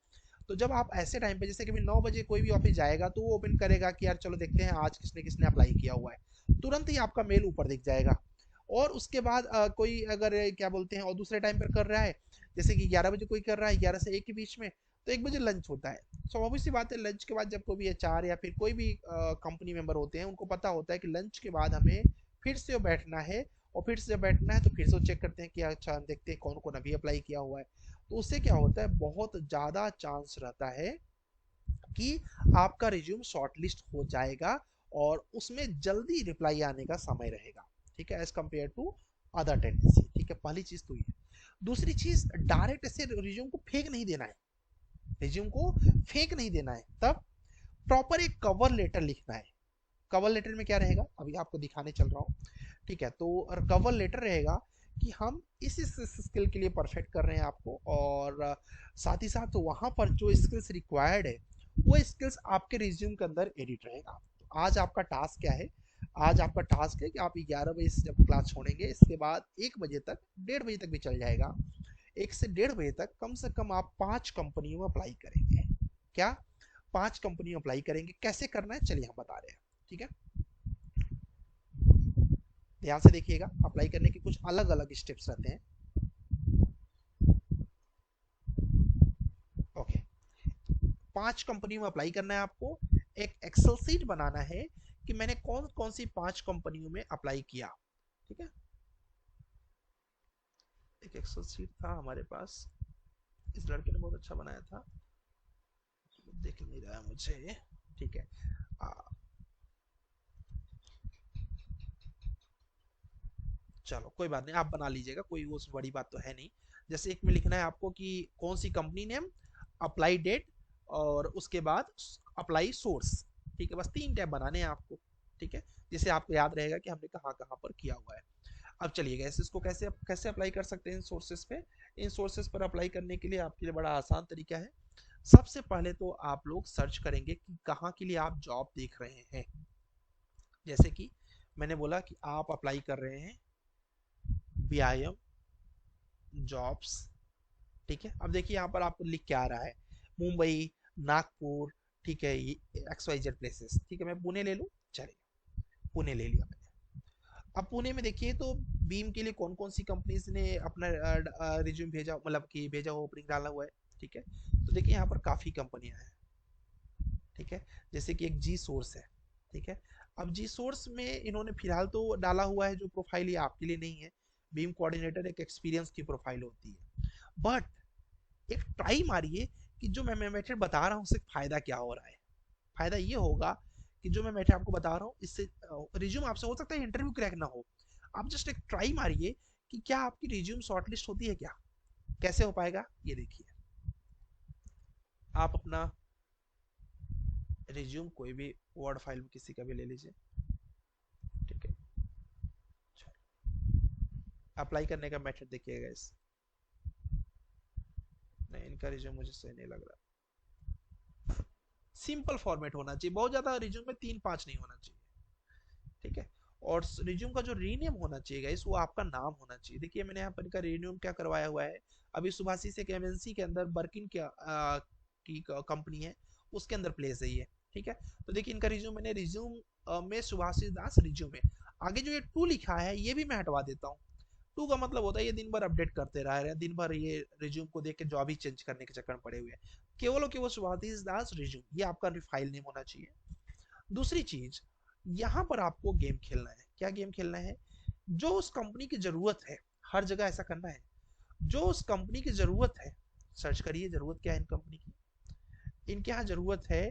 तो जब आप ऐसे टाइम पे, जैसे कि 9 बजे कोई भी ऑफिस जाएगा तो वो ओपन करेगा कि यार चलो देखते हैं आज किसने किसने अप्लाई किया हुआ है, तुरंत ही आपका मेल ऊपर दिख जाएगा। और उसके बाद कोई अगर क्या बोलते हैं और दूसरे टाइम पर कर रहा है, जैसे कि 11 बजे कोई कर रहा है, 11 से 1 के बीच में, तो 1 बजे लंच होता है। स्वाभाविक सी बात है, लंच के बाद जब कोई भी एचआर या फिर कोई भी कंपनी मेंबर होते हैं, उनको पता होता है कि लंच के बाद हमें फिर से बैठना है, और फिर से जब बैठना है तो फिर से चेक करते हैं कि अच्छा देखते हैं कौन कौन अभी अप्लाई किया हुआ है। तो उससे क्या होता है, बहुत ज़्यादा चांस रहता है कि आपका रिज्यूम शॉर्टलिस्ट हो जाएगा और उसमें जल्दी रिप्लाई आने का समय रहेगा, ठीक है, as compare to other tendency, ठीक है। पहली चीज तो ये। दूसरी चीज, डायरेक्ट ऐसे रिज्यूम को फेंक नहीं देना है, रिज्यूम को फेंक नहीं देना है। तब प्रॉपर एक कवर लेटर लिखना है। कवर लेटर में क्या रहेगा, अभी आपको दिखाने चल रहा हूँ, ठीक है। तो कवर लेटर रहेगा कि हम इस स्किल के लिए परफेक्ट कर रहे हैं आपको, और साथ ही साथ वहाँ पर जो स्किल्स रिक्वायर्ड है वो स्किल्स आपके रिज्यूम के अंदर एडिट रहेगा। तो आज आपका टास्क क्या है, आज आपका टास्क है कि आप 11 बजे से जब क्लास छोड़ेंगे, इसके बाद 1 बजे तक, 1:30 बजे तक भी चल जाएगा, 1 से 1:30 बजे तक कम से कम आप 5 कंपनियों में अप्लाई करेंगे। क्या, 5 कंपनियों में अप्लाई करेंगे। कैसे करना है चलिए हम बता रहे हैं, ठीक है। ध्यान से देखिएगा, अप्लाई करने के कुछ अलग अलग स्टेप्स रहते हैं। ओके, 5 कंपनियों में अप्लाई करना है आपको। एक एक्सेल सीट बनाना है कि मैंने कौन कौन सी 5 कंपनियों में अप्लाई किया, ठीक है। एक एक्सेल सीट था हमारे पास, इस लड़के ने बहुत अच्छा बनाया था, देख नहीं रहा है मुझे, ठीक है। चलो कोई बात नहीं, आप बना लीजिएगा, कोई वो बड़ी बात तो है नहीं। जैसे एक में लिखना है आपको कि कौन सी कंपनी नेम, अप्लाई डेट, और उसके बाद अप्लाई सोर्स, ठीक है। बस 3 टैब बनाने हैं आपको, ठीक है, जिससे आपको याद रहेगा कि हमने कहाँ कहाँ पर किया हुआ है। अब चलिएगा इसको कैसे कैसे अप्लाई कर सकते हैं इन सोर्सेस पे। इन सोर्सेस पर अप्लाई करने के लिए आपके लिए बड़ा आसान तरीका है। सबसे पहले तो आप लोग सर्च करेंगे कि कहाँ के लिए आप जॉब देख रहे हैं। जैसे कि मैंने बोला कि आप अप्लाई कर रहे हैं BIM जॉब्स, ठीक है। अब देखिए यहाँ पर आपको लिख के आ रहा है मुंबई, नागपुर, ठीक है, XYZ प्लेसेस, ठीक है। मैं पुणे ले लूँ, चलिए पुणे ले लिया मैंने। अब पुणे में देखिए तो बीम के लिए कौन कौन सी कंपनीज ने अपना रिज्यूम भेजा, मतलब कि भेजा हुआ, ओपनिंग डाला हुआ है, ठीक है। तो देखिए यहाँ पर काफ़ी कंपनियां हैं, ठीक है। जैसे कि एक जी सोर्स है, ठीक है। अब जी सोर्स में इन्होंने फिलहाल तो डाला हुआ है जो प्रोफाइल, ये आपके लिए नहीं है। बीम कोऑर्डिनेटर एक एक्सपीरियंस की प्रोफाइल होती है, बट एक ट्राई मारिए कि जो मैं मेथड बता रहा हूँ उससे फायदा क्या हो रहा है। फायदा ये होगा कि जो मैं मेथड आपको बता रहा हूँ इससे रिज्यूम आपसे हो सकता है इंटरव्यू क्रैक ना हो, आप जस्ट एक ट्राई मारिए कि क्या आपकी रिज्यूम शॉर्टलिस्ट होती है क्या। कैसे हो पाएगा ये देखिए, आप अपना रिज्यूम कोई भी वर्ड फाइल में किसी का भी ले लीजिए, ठीक है। अप्लाई करने का मेथड देखिएगा इस, नहीं इनका रिज्यूम मुझे सही नहीं लग रहा। सिंपल फॉर्मेट होना चाहिए, बहुत ज्यादा रिज्यूम में 3-5 नहीं होना चाहिए, ठीक है। और रिज्यूम का जो रीनेम होना चाहिए गाइस, वो आपका नाम होना चाहिए। देखिए मैंने यहाँ पर इनका रीनेम क्या करवाया हुआ है, अभी सुभाषी से MNC के अंदर बर्किन क्या की कंपनी है, उसके अंदर प्लेस है ये, ठीक है। तो देखिए इनका रिज्यूम, मैंने रिज्यूम में सुभाषी दास रिज्यूम है, आगे जो ये टू लिखा है ये भी मैं हटवा देता हूँ। टू का मतलब होता है ये दिन भर अपडेट करते रह रहे हैं, दिन भर ये रिज्यूम को देख के जॉब ही चेंज करने के चक्कर में पड़े हुए हैं। केवल और केवल सुभाषी दास रिज्यूम, ये आपका फाइल नेम होना चाहिए। दूसरी चीज, यहाँ पर आपको गेम खेलना है। क्या गेम खेलना है, जो उस कंपनी की जरूरत है, हर जगह ऐसा करना है, जो उस कंपनी की जरूरत है, सर्च करिए जरूरत क्या है इन कंपनी की। इनके यहाँ जरूरत है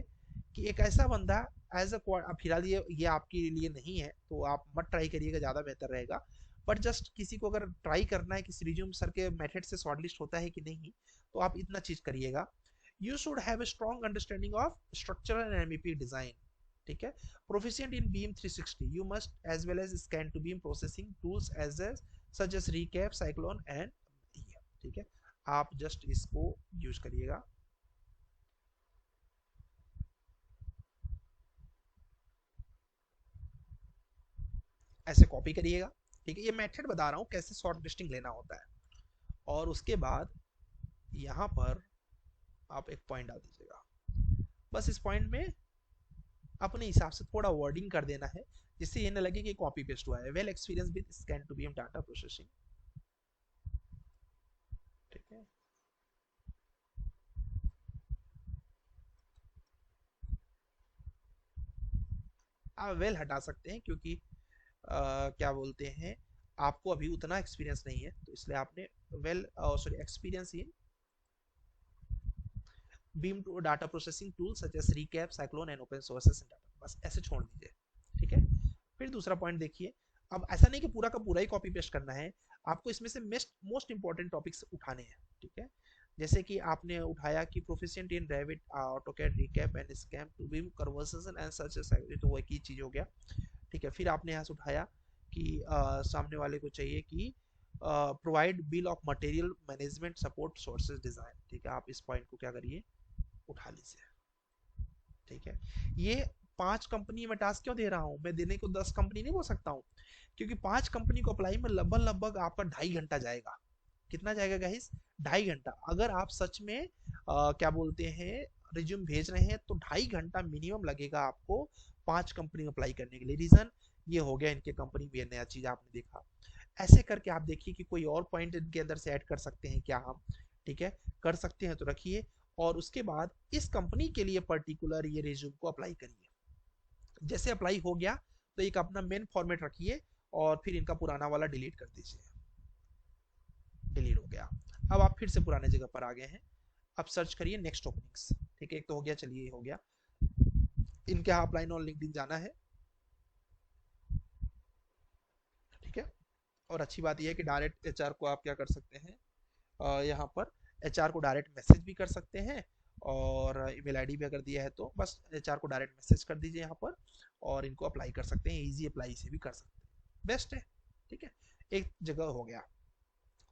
कि एक ऐसा बंदा एज अ, फिलहाल ये आपके लिए नहीं है तो आप मत ट्राई करिएगा, ज़्यादा बेहतर रहेगा। बट जस्ट किसी को अगर ट्राई करना है कि रिज्यूम सर के मेथड से शॉर्टलिस्ट होता है कि नहीं, तो आप इतना चीज़ करिएगा, you should have a strong understanding of structural and MEP design, ठीक है। Proficient in BIM 360, you must as well as scan to BIM processing tools as such as ReCap, Cyclone and, ठीक है। आप जस्ट इसको use करिएगा। ऐसे copy करिएगा, ठीक है। ये मेथड बता रहा हूँ कैसे शॉर्ट लिस्टिंग लेना होता है। और उसके बाद यहाँ पर आप एक पॉइंट डाल दीजिएगा, बस इस पॉइंट में अपने हिसाब से थोड़ा वर्डिंग कर देना है, जिससे ये ना लगे कि कॉपी पेस्ट हुआ है। Well experience with scan to BIM data processing, ठीक है। आप वेल हटा सकते हैं क्योंकि क्या बोलते हैं, आपको अभी उतना एक्सपीरियंस नहीं है, तो इसलिए आपने well, sorry, experience in BIM data processing tool such as ReCap, Cyclone and open sources data, बस ऐसे छोड़ दीजिए, ठीक है। फिर दूसरा पॉइंट देखिए, अब ऐसा नहीं कि पूरा का पूरा ही कॉपी पेस्ट करना है, आपको इसमें से मोस्ट इंपॉर्टेंट टॉपिक्स उठाने हैं, ठीक है। जैसे कि आपने उठाया कि proficient in Revit, AutoCAD, ReCap and scan to BIM conversation and such as, तो वो एक ही चीज हो गया, ठीक है। फिर आपने यहाँ से उठाया कि सामने वाले को चाहिए कि provide bill of material management support sources design, ठीक है। आप इस पॉइंट को क्या करिए, उठा लीजिए, ठीक है। ये 5 कंपनी में टास्क क्यों दे रहा हूँ मैं, देने को 10 कंपनी नहीं बोल सकता हूँ, क्योंकि 5 कंपनी को अप्लाई में लगभग लगभग आपका 2.5 घंटा जाएगा। कितना जाएगा गाइस, 2.5 घंटा। अगर आप सच में क्या बोलते हैं रिज्यूम भेज रहे हैं तो 2.5 घंटा मिनिमम लगेगा आपको 5 कंपनी में अप्लाई करने के लिए। रीजन ये हो गया इनके कंपनी में नया चीज आपने देखा। ऐसे करके आप देखिए कि कोई और पॉइंट इनके अंदर से ऐड कर सकते हैं क्या हम, ठीक है। कर सकते हैं तो रखिए, और उसके बाद इस कंपनी के लिए पर्टिकुलर ये रिज्यूम को अप्लाई करिए। जैसे अप्लाई हो गया तो एक अपना मेन फॉर्मेट रखिए और फिर इनका पुराना वाला डिलीट कर दीजिए। डिलीट हो गया। अब आप फिर से पुराने जगह पर आ गए हैं। अब सर्च करिए नेक्स्ट ओपनिंग्स, ठीक है। एक तो हो गया, चलिए ये हो गया। इनके यहाँ अप्लाई ऑन लिंक्डइन जाना है, ठीक है। और अच्छी बात यह है कि डायरेक्ट एचआर को आप क्या कर सकते हैं, यहाँ पर एचआर को डायरेक्ट मैसेज भी कर सकते हैं, और ईमेल आईडी भी अगर दिया है तो बस एचआर को डायरेक्ट मैसेज कर दीजिए यहाँ पर, और इनको अप्लाई कर सकते हैं। इजी अप्लाई से भी कर सकते हैं, बेस्ट है, ठीक है। एक जगह हो गया।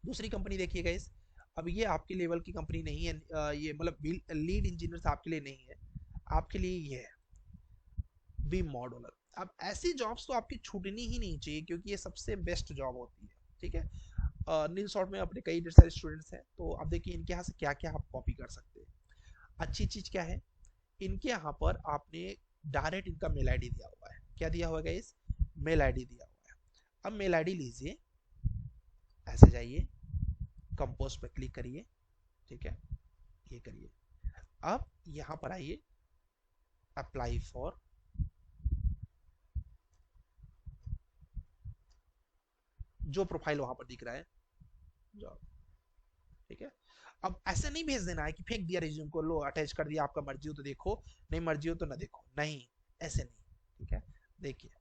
दूसरी कंपनी देखिएगा इस, अब ये आपके लेवल की कंपनी नहीं है, ये मतलब लीड इंजीनियर आपके लिए नहीं है, आपके लिए ये है बीम मॉड्यूलर। अब ऐसी जॉब्स तो आपकी छूटनी ही नहीं चाहिए, क्योंकि ये सबसे बेस्ट जॉब होती है, ठीक है। नील शॉर्ट में अपने कई ढेर सारे स्टूडेंट्स हैं, तो अब देखिए इनके यहाँ से क्या क्या आप कॉपी कर सकते हैं। अच्छी चीज क्या है, इनके यहाँ पर आपने डायरेक्ट इनका मेल आईडी दिया हुआ है। क्या दिया हुआ है गाइस, मेल आईडी दिया हुआ है। अब मेल आईडी लीजिए, ऐसे जाइए, कंपोज पे क्लिक करिए, ठीक है, ये करिए। अब यहाँ पर आइए, अप्लाई फॉर, जो प्रोफाइल वहां पर दिख रहा है जॉब, ठीक है। अब ऐसे नहीं भेज देना है कि फेंक दिया रिज्यूम को, लो अटैच कर दिया, आपका मर्जी हो तो देखो, नहीं मर्जी हो तो ना देखो, नहीं, ऐसे नहीं, ठीक है। देखिए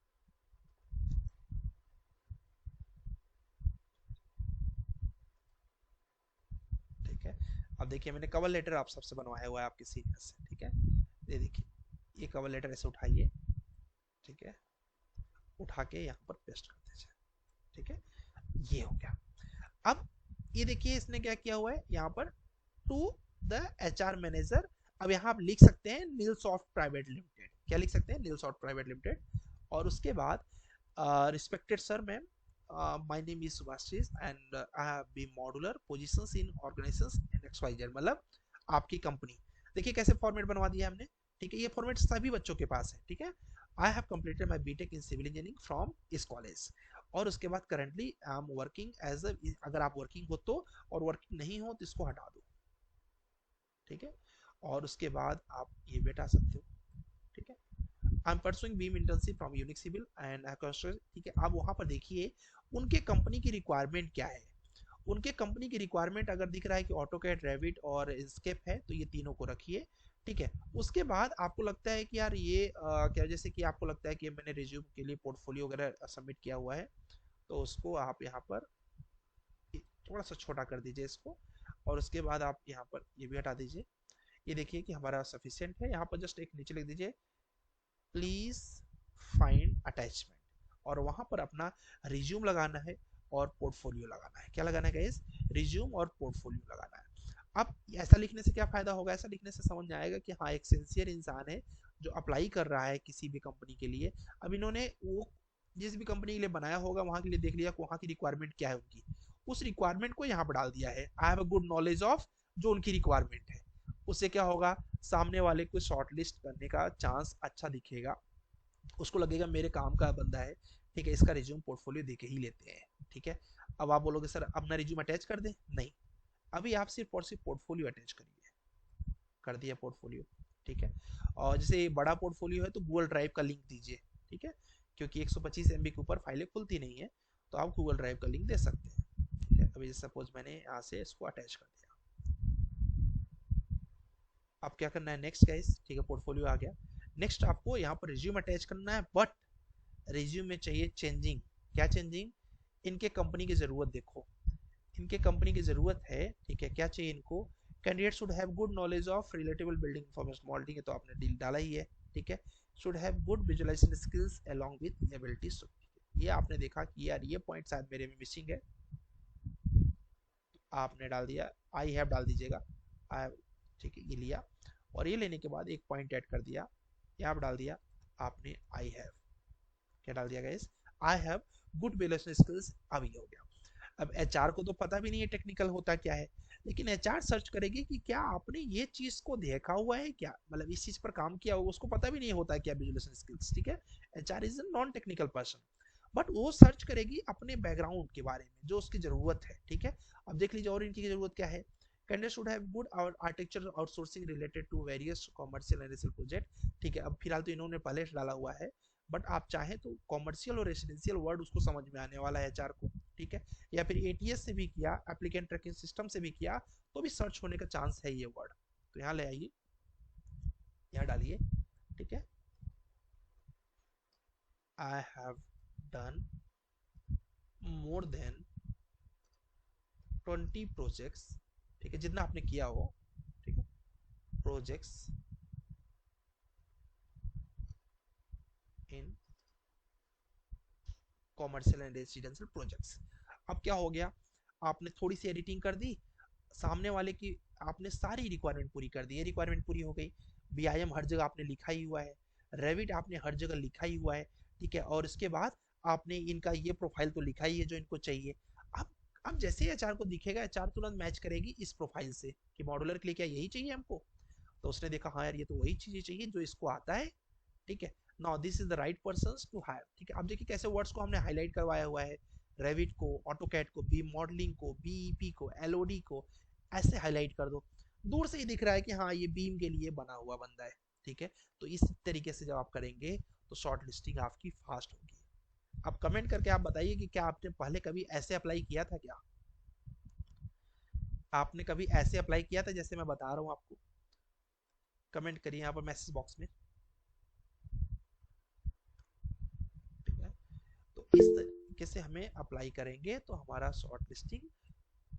ठीक है। अब देखिए मैंने कवर लेटर आप सबसे बनवाया हुआ है आपके सीनियर से, ठीक है। ये देखिए, ये कवर लेटर ऐसे उठाइए, ठीक है, उठा के यहाँ पर पेस्ट कर दीजिए, ठीक है। ये हो गया। अब ये देखिए इसने क्या किया हुआ है यहाँ पर, टू द एचआर मैनेजर। अब यहाँ आप लिख सकते हैं नील सॉफ्ट प्राइवेट लिमिटेड, क्या लिख सकते हैं, नील सॉफ्ट प्राइवेट लिमिटेड। और उसके बाद respected sir ma'am, my name is Subhashish and I have been modular positions in organisations in XYZ, मतलब आपकी कंपनी। देखिए कैसे फॉर्मेट बनवा दिया हमने, ठीक है। ये फॉर्मेट सभी बच्चों के पास है, ठीक है। I have completed my BTech in civil engineering from इस कॉलेज, और उसके बाद currently I am working as uh, अगर आप वर्किंग हो तो, और वर्किंग नहीं हो तो इसको हटा दो, ठीक है। और उसके बाद आप ये भी हटा सकते हो, ठीक है। I am pursuing BIM internship from unique civil and, ठीक है। आप वहां पर देखिए उनके कंपनी की रिक्वायरमेंट क्या है। उनके कंपनी की रिक्वायरमेंट अगर दिख रहा है कि ऑटोकैड, रेविट और इंस्केप है, तो ये तीनों को रखिए, ठीक है। उसके बाद आपको लगता है कि यार ये क्या, जैसे कि आपको लगता है कि मैंने रिज्यूम के लिए पोर्टफोलियो वगैरह सबमिट किया हुआ है, तो उसको आप यहाँ पर थोड़ा सा छोटा कर दीजिए इसको, और उसके बाद आप यहाँ पर ये भी हटा दीजिए। ये देखिए कि हमारा सफिशियंट है। यहाँ पर जस्ट एक नीचे लिख दीजिए प्लीज फाइंड अटैचमेंट, और वहां पर अपना रिज्यूम लगाना है और पोर्टफोलियो लगाना है। क्या लगाना है गाइस, रिज्यूम और पोर्टफोलियो लगाना है। अब ऐसा लिखने से क्या फायदा होगा, ऐसा लिखने से समझ में आएगा कि हाँ एक सिंसियर इंसान है जो अप्लाई कर रहा है किसी भी कंपनी के लिए। अब इन्होंने वो जिस भी कंपनी के लिए बनाया होगा वहां के लिए देख लिया वहां की रिक्वायरमेंट क्या है उनकी, उस रिक्वायरमेंट को यहाँ पर डाल दिया है। I have a good knowledge of जो उनकी रिक्वायरमेंट है। उससे क्या होगा, सामने वाले को शॉर्टलिस्ट करने का चांस अच्छा दिखेगा, उसको लगेगा मेरे काम का बंदा है, ठीक है, इसका रिज्यूम पोर्टफोलियो देके ही लेते हैं, ठीक है। अब आप बोलोगे सर अपना रिज्यूम अटैच कर दें, नहीं, अभी आप सिर्फ और सिर्फ पोर्टफोलियो अटैच करिए, कर दिया पोर्टफोलियो, ठीक है। और जैसे बड़ा पोर्टफोलियो है तो गूगल ड्राइव का लिंक दीजिए, ठीक है, क्योंकि 125 MB के ऊपर फाइलें खुलती नहीं है, तो आप गूगल ड्राइव का लिंक दे सकते हैं। अभी सपोज मैंने यहाँ से इसको अटैच कर दिया, अब क्या करना है नेक्स्ट गाइस, ठीक है, पोर्टफोलियो आ गया। नेक्स्ट आपको यहाँ पर रिज्यूम अटैच करना है, बट रिज्यूम में चाहिए चेंजिंग। क्या चेंजिंग? इनके कंपनी की जरूरत देखो, इनके कंपनी की जरूरत है, ठीक है, क्या चाहिए इनको? Candidate should have good knowledge of relatable building information modelling, है तो आपने डील डाला ही है, ठीक है। Should have good visualisation skills along with abilities, ये आपने देखा कि यार ये पॉइंट शायद मेरे में मिसिंग है, आपने डाल दिया, आई हैव डाल दीजिएगा, आई हैव, ठीक है, ये लिया, और ये लेने के बाद एक पॉइंट ऐड कर दिया, यहाँ पर डाल दिया आपने आई हैव, क्या डाल दिया guys? I have good relation skills. अब ये हो गया। अब एचआर को तो पता भी नहीं है टेक्निकल होता क्या है, लेकिन एचआर सर्च करेगी कि क्या आपने ये चीज को देखा हुआ है क्या, मतलब इस चीज पर काम किया हुआ, उसको पता भी नहीं होता है क्या विजुअलाइजेशन स्किल्स, ठीक है। HR is a non technical person, but वो सर्च करेगी अपने बैकग्राउंड के बारे में जो उसकी जरूरत है, ठीक है। अब देख लीजिए और इनकी जरूरत क्या है। Candidate should have good architecture outsourcing related to various commercial and residential project, ठीक है। अब फिलहाल तो इन्होंने पहले डाला हुआ है, बट आप चाहें तो कॉमर्शियल और रेसिडेंशियल वर्ड उसको समझ में आने वाला है एचआर को, ठीक है। या फिर एटीएस से भी किया, एप्लीकेंट ट्रैकिंग सिस्टम से भी किया, तो भी सर्च होने का चांस है ये वर्ड। तो यहाँ ले आइए, यहाँ डालिए, ठीक है, I have done more than 20 projects, ठीक है, जितना आपने किया हो, ठीक है, projects in commercial and residential projects. अब क्या हो गया, आपने थोड़ी सी एडिटिंग कर दी, सामने वाले की आपने सारी रिक्वायरमेंट पूरी कर दी, ये रिक्वायरमेंट पूरी हो गई। बीआईएम हर जगह आपने लिखा ही हुआ है, रेविट आपने हर जगह लिखा ही हुआ है, ठीक है। और इसके बाद आपने इनका ये प्रोफाइल तो लिखा ही है जो इनको चाहिए। अब अब जैसे ही एचआर को दिखेगा, एचआर तुरंत मैच करेगी इस प्रोफाइल से कि मॉड्यूलर के लिए क्या यही चाहिए हमको, तो उसने देखा हाँ यार ये तो वही चीजें चाहिए जो इसको आता है, ठीक है। Now this is the right person to hire, ठीक है। अब देखिए कैसे वर्ड्स को हमने हाईलाइट करवाया हुआ है, रेविट को, ऑटोकैड को, बी मॉडलिंग को, बीईपी को, एलओडी को, ऐसे हाईलाइट कर दो, दूर से ही दिख रहा है कि हाँ ये बीम के लिए बना हुआ बंदा है, ठीक है। तो इस तरीके से जब आप करेंगे तो शॉर्ट लिस्टिंग आपकी फास्ट होगी। अब कमेंट करके आप बताइए कि क्या आपने पहले कभी ऐसे अप्लाई किया था, क्या आपने कभी ऐसे अप्लाई किया था जैसे मैं बता रहा हूँ आपको? कमेंट करिए यहाँ पर मैसेज बॉक्स में, ठीक है। तो इस तरीके से हमें अप्लाई करेंगे तो हमारा शॉर्ट लिस्टिंग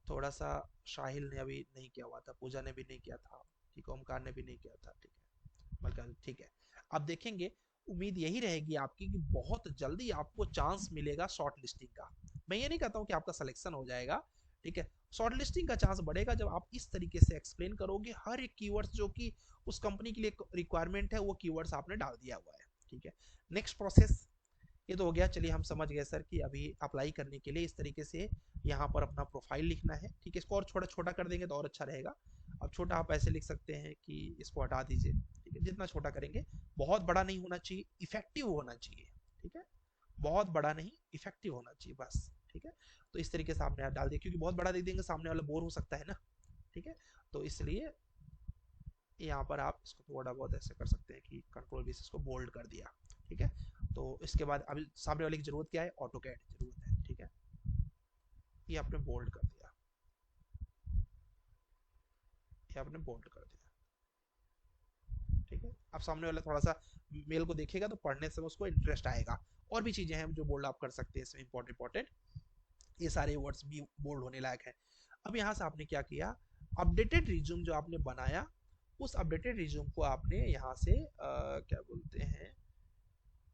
थोड़ा सा, साहिल ने अभी नहीं किया हुआ था, पूजा ने भी नहीं किया था, ठीक है, ओमकार ने भी नहीं किया था, ठीक है, बल्कि ठीक है। अब देखेंगे, उम्मीद यही रहेगी आपकी कि बहुत जल्दी आपको चांस मिलेगा शॉर्ट लिस्टिंग का। मैं ये नहीं कहता हूँ कि आपका सिलेक्शन हो जाएगा, ठीक है, शॉर्ट लिस्टिंग का चांस बढ़ेगा जब आप इस तरीके से एक्सप्लेन करोगे हर एक कीवर्ड्स जो कि उस कंपनी के लिए रिक्वायरमेंट है, वो कीवर्ड्स आपने डाल दिया हुआ है, ठीक है। नेक्स्ट प्रोसेस ये तो हो गया, चलिए हम समझ गए सर कि अभी अप्लाई करने के लिए इस तरीके से यहाँ पर अपना प्रोफाइल लिखना है, ठीक है। इसको और छोटा छोटा कर देंगे तो और अच्छा रहेगा। अब छोटा आप ऐसे लिख सकते हैं कि इसको हटा दीजिए, ठीक है, जितना छोटा करेंगे, बहुत बड़ा नहीं होना चाहिए, इफेक्टिव होना चाहिए, ठीक है, बहुत बड़ा नहीं, इफेक्टिव होना चाहिए बस, ठीक है। तो इस तरीके से आपने आप डाल दिया, क्योंकि बहुत बड़ा दे देंगे सामने वाला बोर हो सकता है ना, ठीक है। तो इसलिए यहाँ पर आप इसको थोड़ा बहुत ऐसे कर सकते हैं कि कंट्रोल भी इसको बोल्ड कर दिया, ठीक है। तो इसके बाद अभी सामने वाले की जरूरत क्या है, ऑटो कैड जरूरत है, ठीक है, ये आपने बोल्ड कर दिया, ये आपने बोल्ड कर दिया, ठीक है। अब सामने वाला थोड़ा सा मेल को देखेगा तो पढ़ने से उसको इंटरेस्ट आएगा। और भी चीजें हैं जो बोल्ड आप कर सकते हैं इसमें, इंपॉर्टेंट इंपॉर्टेंट ये सारे वर्ड्स भी बोल्ड होने लायक है। अब यहाँ से आपने क्या किया, अपडेटेड रिज्यूम जो आपने बनाया, उस अपडेटेड रिज्यूम को आपने यहाँ से क्या बोलते हैं,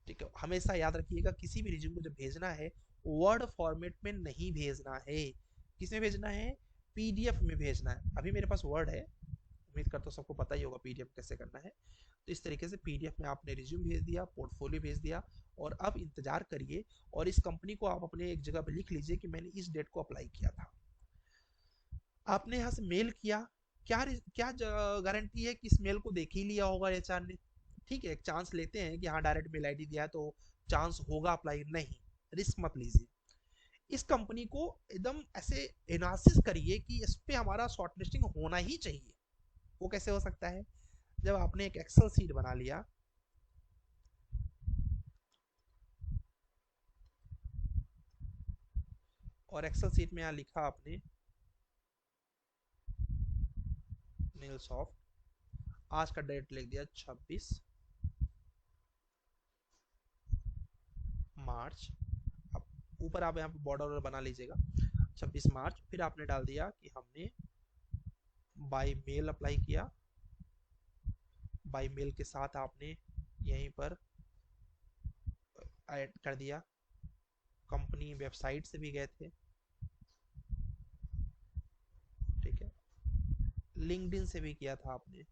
ठीक है, हमेशा याद रखिएगा किसी भी रिज्यूम को जब भेजना है वर्ड फॉर्मेट में नहीं भेजना है, किस में भेजना है, पीडीएफ में भेजना है। अभी मेरे पास वर्ड है, उम्मीद करता हूँ सबको पता ही होगा पीडीएफ कैसे करना है। तो इस तरीके से पीडीएफ में आपने रिज्यूम भेज दिया, पोर्टफोलियो भेज दिया, और अब इंतजार करिए, और इस कंपनी को आप अपने एक जगह पे लिख लीजिए कि मैंने इस डेट को अप्लाई किया था। आपने यहाँ से मेल किया, क्या क्या गारंटी है कि इस मेल को देख ही लिया होगा एचआर ने, ठीक है। एक चांस लेते हैं कि हाँ डायरेक्ट मेल आईडी दिया है तो चांस होगा अप्लाई, नहीं, रिस्क मत लीजिए। इस कंपनी को एकदम ऐसे एनालिसिस करिए कि इस पे हमारा शॉर्ट लिस्टिंग होना ही चाहिए। वो कैसे हो सकता है, जब आपने एक एक्सेल सीट बना लिया, और एक्सेल सीट में यहाँ लिखा आपने मेल सॉफ्ट, आज का डेट लिख दिया 26 मार्च। अब ऊपर आप यहाँ पे बॉर्डर बना लीजिएगा 26 मार्च। फिर आपने डाल दिया कि हमने बाय मेल अप्लाई किया। बाय मेल के साथ आपने यहीं पर ऐड कर दिया, कंपनी वेबसाइट से भी गए थे, ठीक है, लिंक्डइन से भी किया था आपने,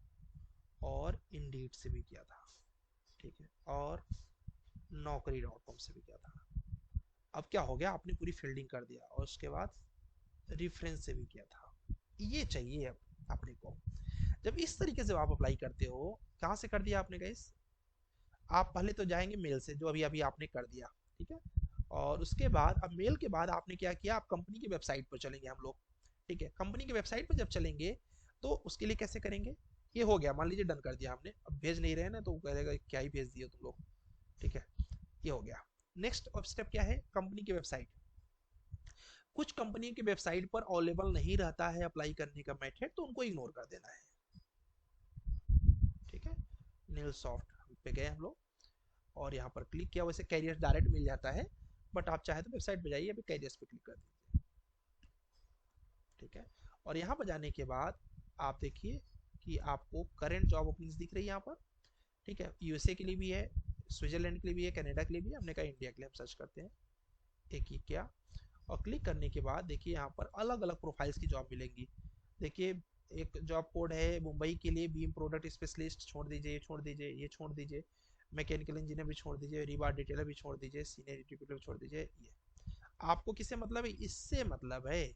और इंडीड से भी किया था, ठीक है, और naukri.com से भी किया था। अब क्या हो गया, आपने पूरी फील्डिंग कर दिया, और उसके बाद रेफरेंस से भी किया था। ये चाहिए अब अपने को। जब इस तरीके से आप अप्लाई करते हो, कहाँ से कर दिया आपने गाइस, आप पहले तो जाएंगे मेल से, जो अभी अभी आपने कर दिया, ठीक है, और उसके बाद अब मेल के बाद आपने क्या किया, आप कंपनी की वेबसाइट पर चलेंगे हम लोग, ठीक है। कंपनी की वेबसाइट पर जब चलेंगे तो उसके लिए कैसे करेंगे, ये हो गया, मान लीजिए डन कर दिया हमने, अब भेज नहीं रहे ना तो कहेगा क्या ही भेज दिए तुम लोग, ठीक है, ये हो गया। नेक्स्ट स्टेप क्या है, कंपनी की वेबसाइट। कुछ कंपनी की वेबसाइट पर अवेलेबल नहीं रहता है अप्लाई करने का मेथड, तो उनको इग्नोर कर देना है, ठीक है। नील सॉफ्ट पे गए हम लोग और यहाँ पर क्लिक किया, वैसे कैरियर डायरेक्ट मिल जाता है, बट आप चाहे तो वेबसाइट पे जाइए, अभी कैरियर्स पे क्लिक कर दीजिए, ठीक है। और यहाँ पर जाने के बाद आप देखिए कि आपको करंट जॉब ओपनिंग्स दिख रही है यहाँ पर, ठीक है। यूएसए के लिए भी है, स्विट्जरलैंड के लिए भी है, कनाडा के लिए भी है, हमने कहा इंडिया के लिए हम सर्च करते हैं, एक ही क्या, और क्लिक करने के बाद देखिए यहाँ पर अलग अलग प्रोफाइल्स की जॉब मिलेंगी। देखिए एक जॉब कोड है मुंबई के लिए, बीम प्रोडक्ट स्पेशलिस्ट छोड़ दीजिए, ये छोड़ दीजिए, ये छोड़ दीजिए, मैकेनिकल इंजीनियर भी छोड़ दीजिए, रिबार डिटेलर भी छोड़ दीजिए, सीनियर डिटेलर भी छोड़ दीजिए। ये आपको किससे मतलब है, इससे मतलब है,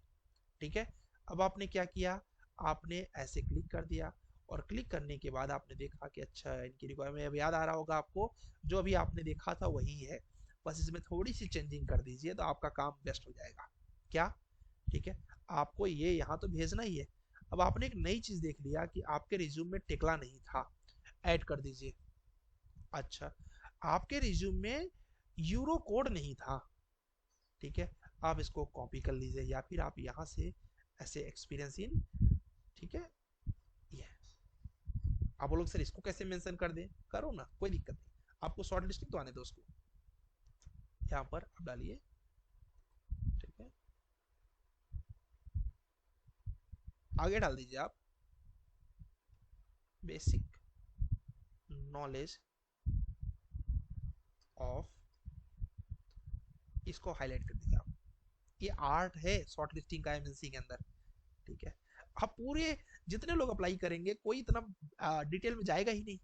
ठीक है। अब आपने क्या किया, आपने ऐसे क्लिक कर दिया, और क्लिक करने के बाद आपने देखा कि अच्छा इनकी रिक्वायरमेंट, अब याद आ रहा होगा आपको, जो अभी आपने देखा था वही है, बस इसमें थोड़ी सी चेंजिंग कर दीजिए तो आपका काम बेस्ट हो जाएगा। क्या, ठीक है, आपको ये यहाँ तो भेजना ही है। अब आपने एक नई चीज देख लिया कि आपके रिज्यूम में टिकला नहीं था, ऐड कर दीजिए। अच्छा, आपके रिज्यूम में यूरो कोड नहीं था, ठीक है, आप इसको कॉपी कर लीजिए, या फिर आप यहाँ से ऐसे एक्सपीरियंस इन, ठीक है, ये आप लोग सर इसको कैसे मेंशन कर दें, करो ना, कोई दिक्कत नहीं, आपको शॉर्ट लिस्टिंग तो आने दो उसको, यहाँ पर आप डालिए, ठीक है, आगे डाल दीजिए आप बेसिक नॉलेज ऑफ, इसको हाईलाइट कर दीजिए आप, ये आर्ट है शॉर्ट लिस्टिंग का एमएनसी के अंदर, ठीक है। आप पूरे जितने लोग अप्लाई करेंगे कोई इतना डिटेल में जाएगा ही नहीं,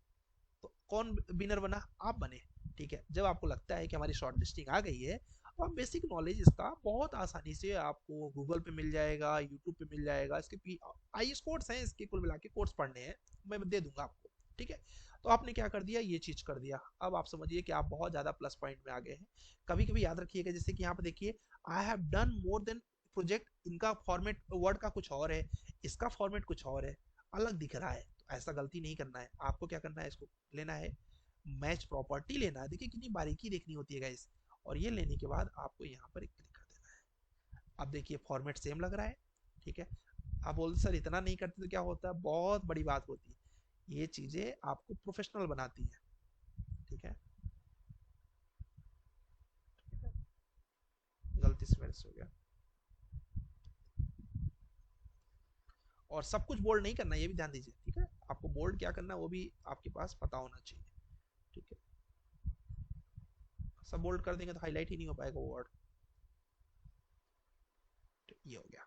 तो कौन विनर बना, आप बने, ठीक है। जब आपको लगता है कि हमारी शॉर्ट लिस्टिंग आ गई है, तो आप बेसिक नॉलेज इसका बहुत आसानी से आपको गूगल पे मिल जाएगा, यूट्यूब पे मिल जाएगा, इसके आईएएस कोर्स हैं, इसके कुल मिला के कोर्स पढ़ने हैं, मैं दे दूंगा आपको, ठीक है। तो आपने क्या कर दिया, ये चीज कर दिया, अब आप समझिए कि आप बहुत ज्यादा प्लस पॉइंट में आ गए हैं। कभी कभी याद रखिएगा, जैसे कि यहाँ पे देखिए, I have done more than project, इनका फॉर्मेट वर्ड का कुछ और है, इसका फॉर्मेट कुछ और है, अलग दिख रहा है, तो ऐसा गलती नहीं करना है आपको। क्या करना है, इसको लेना है, मैच प्रॉपर्टी लेना है, देखिए कितनी बारीकी देखनी होती है गाइस, और ये लेने के बाद आपको यहाँ पर एक क्लिक कर देना है। अब देखिए फॉर्मेट सेम लग रहा है, ठीक है। आप बोलते सर इतना नहीं करते तो क्या होता है, बहुत बड़ी बात होती है, ये चीजें आपको प्रोफेशनल बनाती है, ठीक है, गलती से मेरे से हो गया। और सब कुछ बोल्ड नहीं करना, ये भी ध्यान दीजिए, ठीक है, आपको बोल्ड क्या करना है वो भी आपके पास पता होना चाहिए, ठीक है। सब बोल्ड कर देंगे तो हाईलाइट ही नहीं हो पाएगा वो वर्ड, ये हो गया।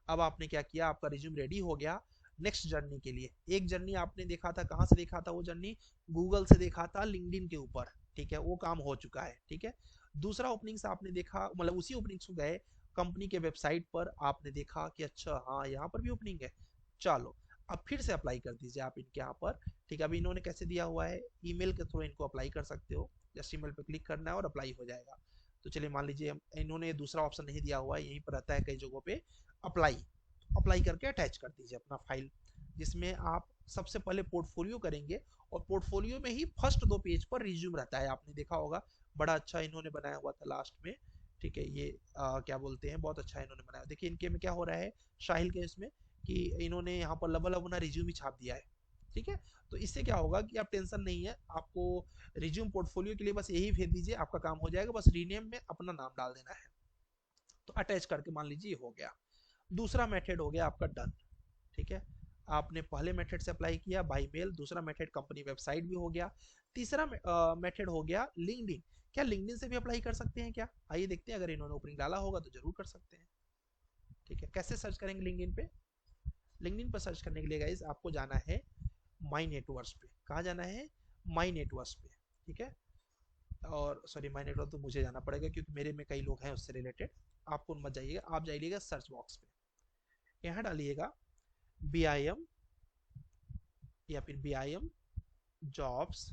अब आपने क्या किया, आपका रिज्यूम रेडी हो गया नेक्स्ट जर्नी के लिए। एक जर्नी आपने देखा था, कहाँ से देखा था वो जर्नी, गूगल से देखा था, लिंक्डइन के ऊपर, ठीक है, वो काम हो चुका है, ठीक है। दूसरा ओपनिंग्स आपने देखा, मतलब उसी ओपनिंग्स को गए कंपनी के वेबसाइट पर, आपने देखा कि अच्छा हाँ यहाँ पर भी ओपनिंग है, चलो अब फिर से अप्लाई कर दीजिए आप इनके यहाँ पर, ठीक है। अभी इन्होंने कैसे दिया हुआ है, ईमेल के थ्रू इनको अप्लाई कर सकते हो, जस्ट ईमेल पे क्लिक करना है और अप्लाई हो जाएगा। तो चलिए मान लीजिए इन्होंने दूसरा ऑप्शन नहीं दिया हुआ है, यहीं पर रहता है कई जगहों पे अप्लाई, अप्लाई करके अटैच कर दीजिए अपना फाइल, जिसमें आप सबसे पहले पोर्टफोलियो करेंगे, और पोर्टफोलियो में ही फर्स्ट 2 पेज पर रिज्यूम रहता है, आपने देखा होगा, बड़ा अच्छा इन्होंने बनाया हुआ था लास्ट में, ठीक है। ये क्या बोलते हैं, बहुत अच्छा इन्होंने बनाया, देखिए इनके में क्या हो रहा है साहिल के इसमें, कि इन्होंने यहाँ पर लबल अपना रिज्यूम ही छाप दिया है, ठीक है। तो इससे क्या होगा कि आप टेंशन नहीं है आपको, रिज्यूम पोर्टफोलियो के लिए बस यही भेज दीजिए, आपका काम हो जाएगा, बस रीनेम में अपना नाम डाल देना है। तो अटैच करके मान लीजिए हो गया। दूसरा मेथड हो गया आपका डन। ठीक है, आपने पहले मेथड से अप्लाई किया बाई मेल, दूसरा मेथड कंपनी वेबसाइट भी हो गया, तीसरा मेथड हो गया लिंक्डइन। क्या लिंक्डइन से भी अप्लाई कर सकते हैं क्या? आइए देखते हैं, अगर इन्होंने ओपनिंग डाला होगा तो जरूर कर सकते हैं। ठीक है, कैसे सर्च करेंगे लिंक्डइन पे? लिंक्डइन पर सर्च करने के लिए गाइस आपको जाना है माई नेटवर्क्स पे। कहाँ जाना है? माई नेटवर्क्स पे। ठीक है, और सॉरी माई नेटवर्क तो मुझे जाना पड़ेगा क्योंकि मेरे में कई लोग हैं उससे रिलेटेड। आपको मत जाइएगा, आप जाइएगा सर्च बॉक्स पे, यहाँ डालिएगा बी आई एम या फिर B I M jobs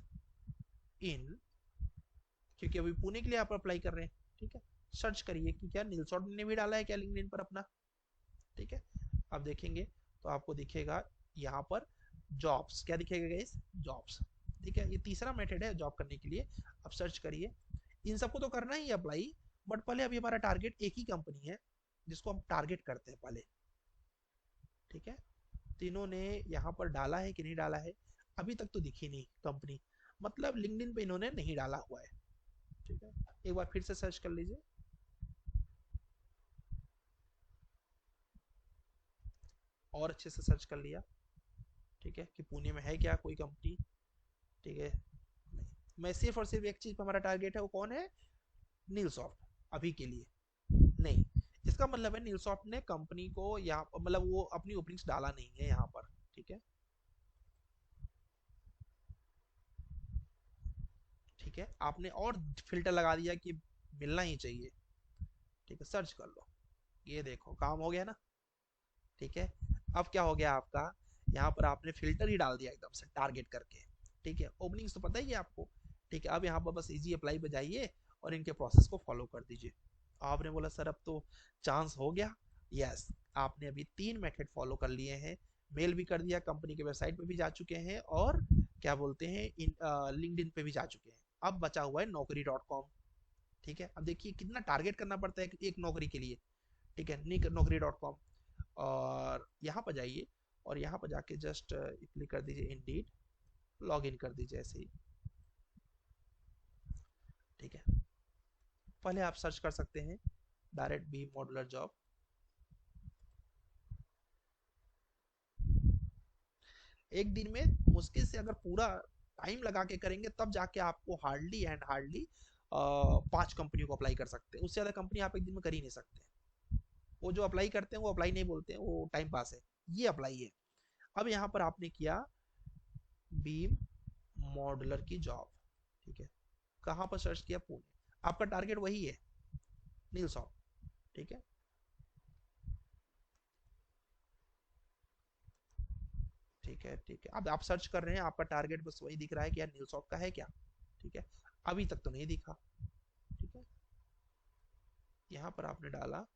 in, क्योंकि अभी पुणे के लिए आप अप्लाई कर रहे हैं। ठीक है, सर्च करिए कि क्या नीलसॉट ने भी डाला है क्या लिंक्डइन पर अपना। ठीक है, आप देखेंगे तो आपको दिखेगा यहाँ पर जॉब्स, क्या दिखेगा गाइस? जॉब्स। ठीक है, ये तीसरा मेथड है जॉब करने के लिए। आप सर्च करिए, इन सबको तो करना ही अप्लाई, बट पहले अभी हमारा टारगेट एक ही कंपनी है जिसको हम टारगेट करते हैं पहले। ठीक है, तीनों ने यहाँ पर डाला है कि नहीं डाला है? अभी तक तो दिखी नहीं कंपनी, मतलब लिंक्डइन पे इन्होंने नहीं डाला हुआ है। ठीक है, एक बार फिर से सर्च कर लीजिए, और अच्छे से सर्च कर लिया। ठीक है, कि पुणे में है क्या कोई कंपनी? ठीक है, नहीं, मैं सिर्फ और सिर्फ एक चीज पे हमारा टारगेट है, वो कौन है? नीलसॉफ्ट, अभी के लिए नहीं। इसका मतलब है नीलसॉफ्ट ने कंपनी को यहाँ, मतलब वो अपनी ओपनिंग्स डाला नहीं है यहाँ पर। ठीक है, ठीक है, आपने और फिल्टर लगा दिया कि मिलना ही चाहिए। ठीक है, सर्च कर लो, ये देखो काम हो गया ना। ठीक है, अब क्या हो गया आपका, यहाँ पर आपने फिल्टर ही डाल दिया एकदम से टारगेट करके। ठीक है, ओपनिंग्स तो पता ही है आपको। ठीक है, अब यहाँ पर बस इजी अप्लाई पे जाइए और इनके प्रोसेस को फॉलो कर दीजिए। आपने बोला सर अब तो चांस हो गया। यस, आपने अभी 3 मेथड फॉलो कर लिए हैं, मेल भी कर दिया, कंपनी के वेबसाइट पे भी जा चुके हैं, और क्या बोलते हैं इन लिंक्डइन पे भी जा चुके हैं। अब बचा हुआ है नौकरी.com। ठीक है, अब देखिए कितना टारगेट करना पड़ता है एक नौकरी के लिए। ठीक है, नौकरी.com, और यहाँ पर जाइए और यहाँ पर जाके जस्ट क्लिक कर दीजिए इंडीड, लॉग इन कर दीजिए ऐसे ही। ठीक है, पहले आप सर्च कर सकते हैं डायरेक्ट बी मॉडुलर जॉब। एक दिन में मुश्किल से अगर पूरा टाइम लगा के करेंगे तब जाके आपको हार्डली एंड हार्डली 5 कंपनियों को अप्लाई कर सकते हैं, उससे ज़्यादा कंपनी आप एक दिन में कर ही नहीं सकते। वो जो अप्लाई करते हैं वो अप्लाई नहीं बोलते हैं, वो टाइम पास है, ये अप्लाई है। अब यहाँ पर आपने किया बीम मॉडुलर की जॉब। ठीक है, कहाँ पर सर्च किया? पुणे। आपका टारगेट वही है, नीलसॉफ्ट। ठीक है, ठीक है, ठीक है, अब आप सर्च कर रहे हैं, आपका टारगेट बस वही दिख रहा है कि यार न्यूज़ॉफ्ट का है क्या। ठीक है, अभी तक तो नहीं दिखा। ठीक है, यहाँ पर आपने डाला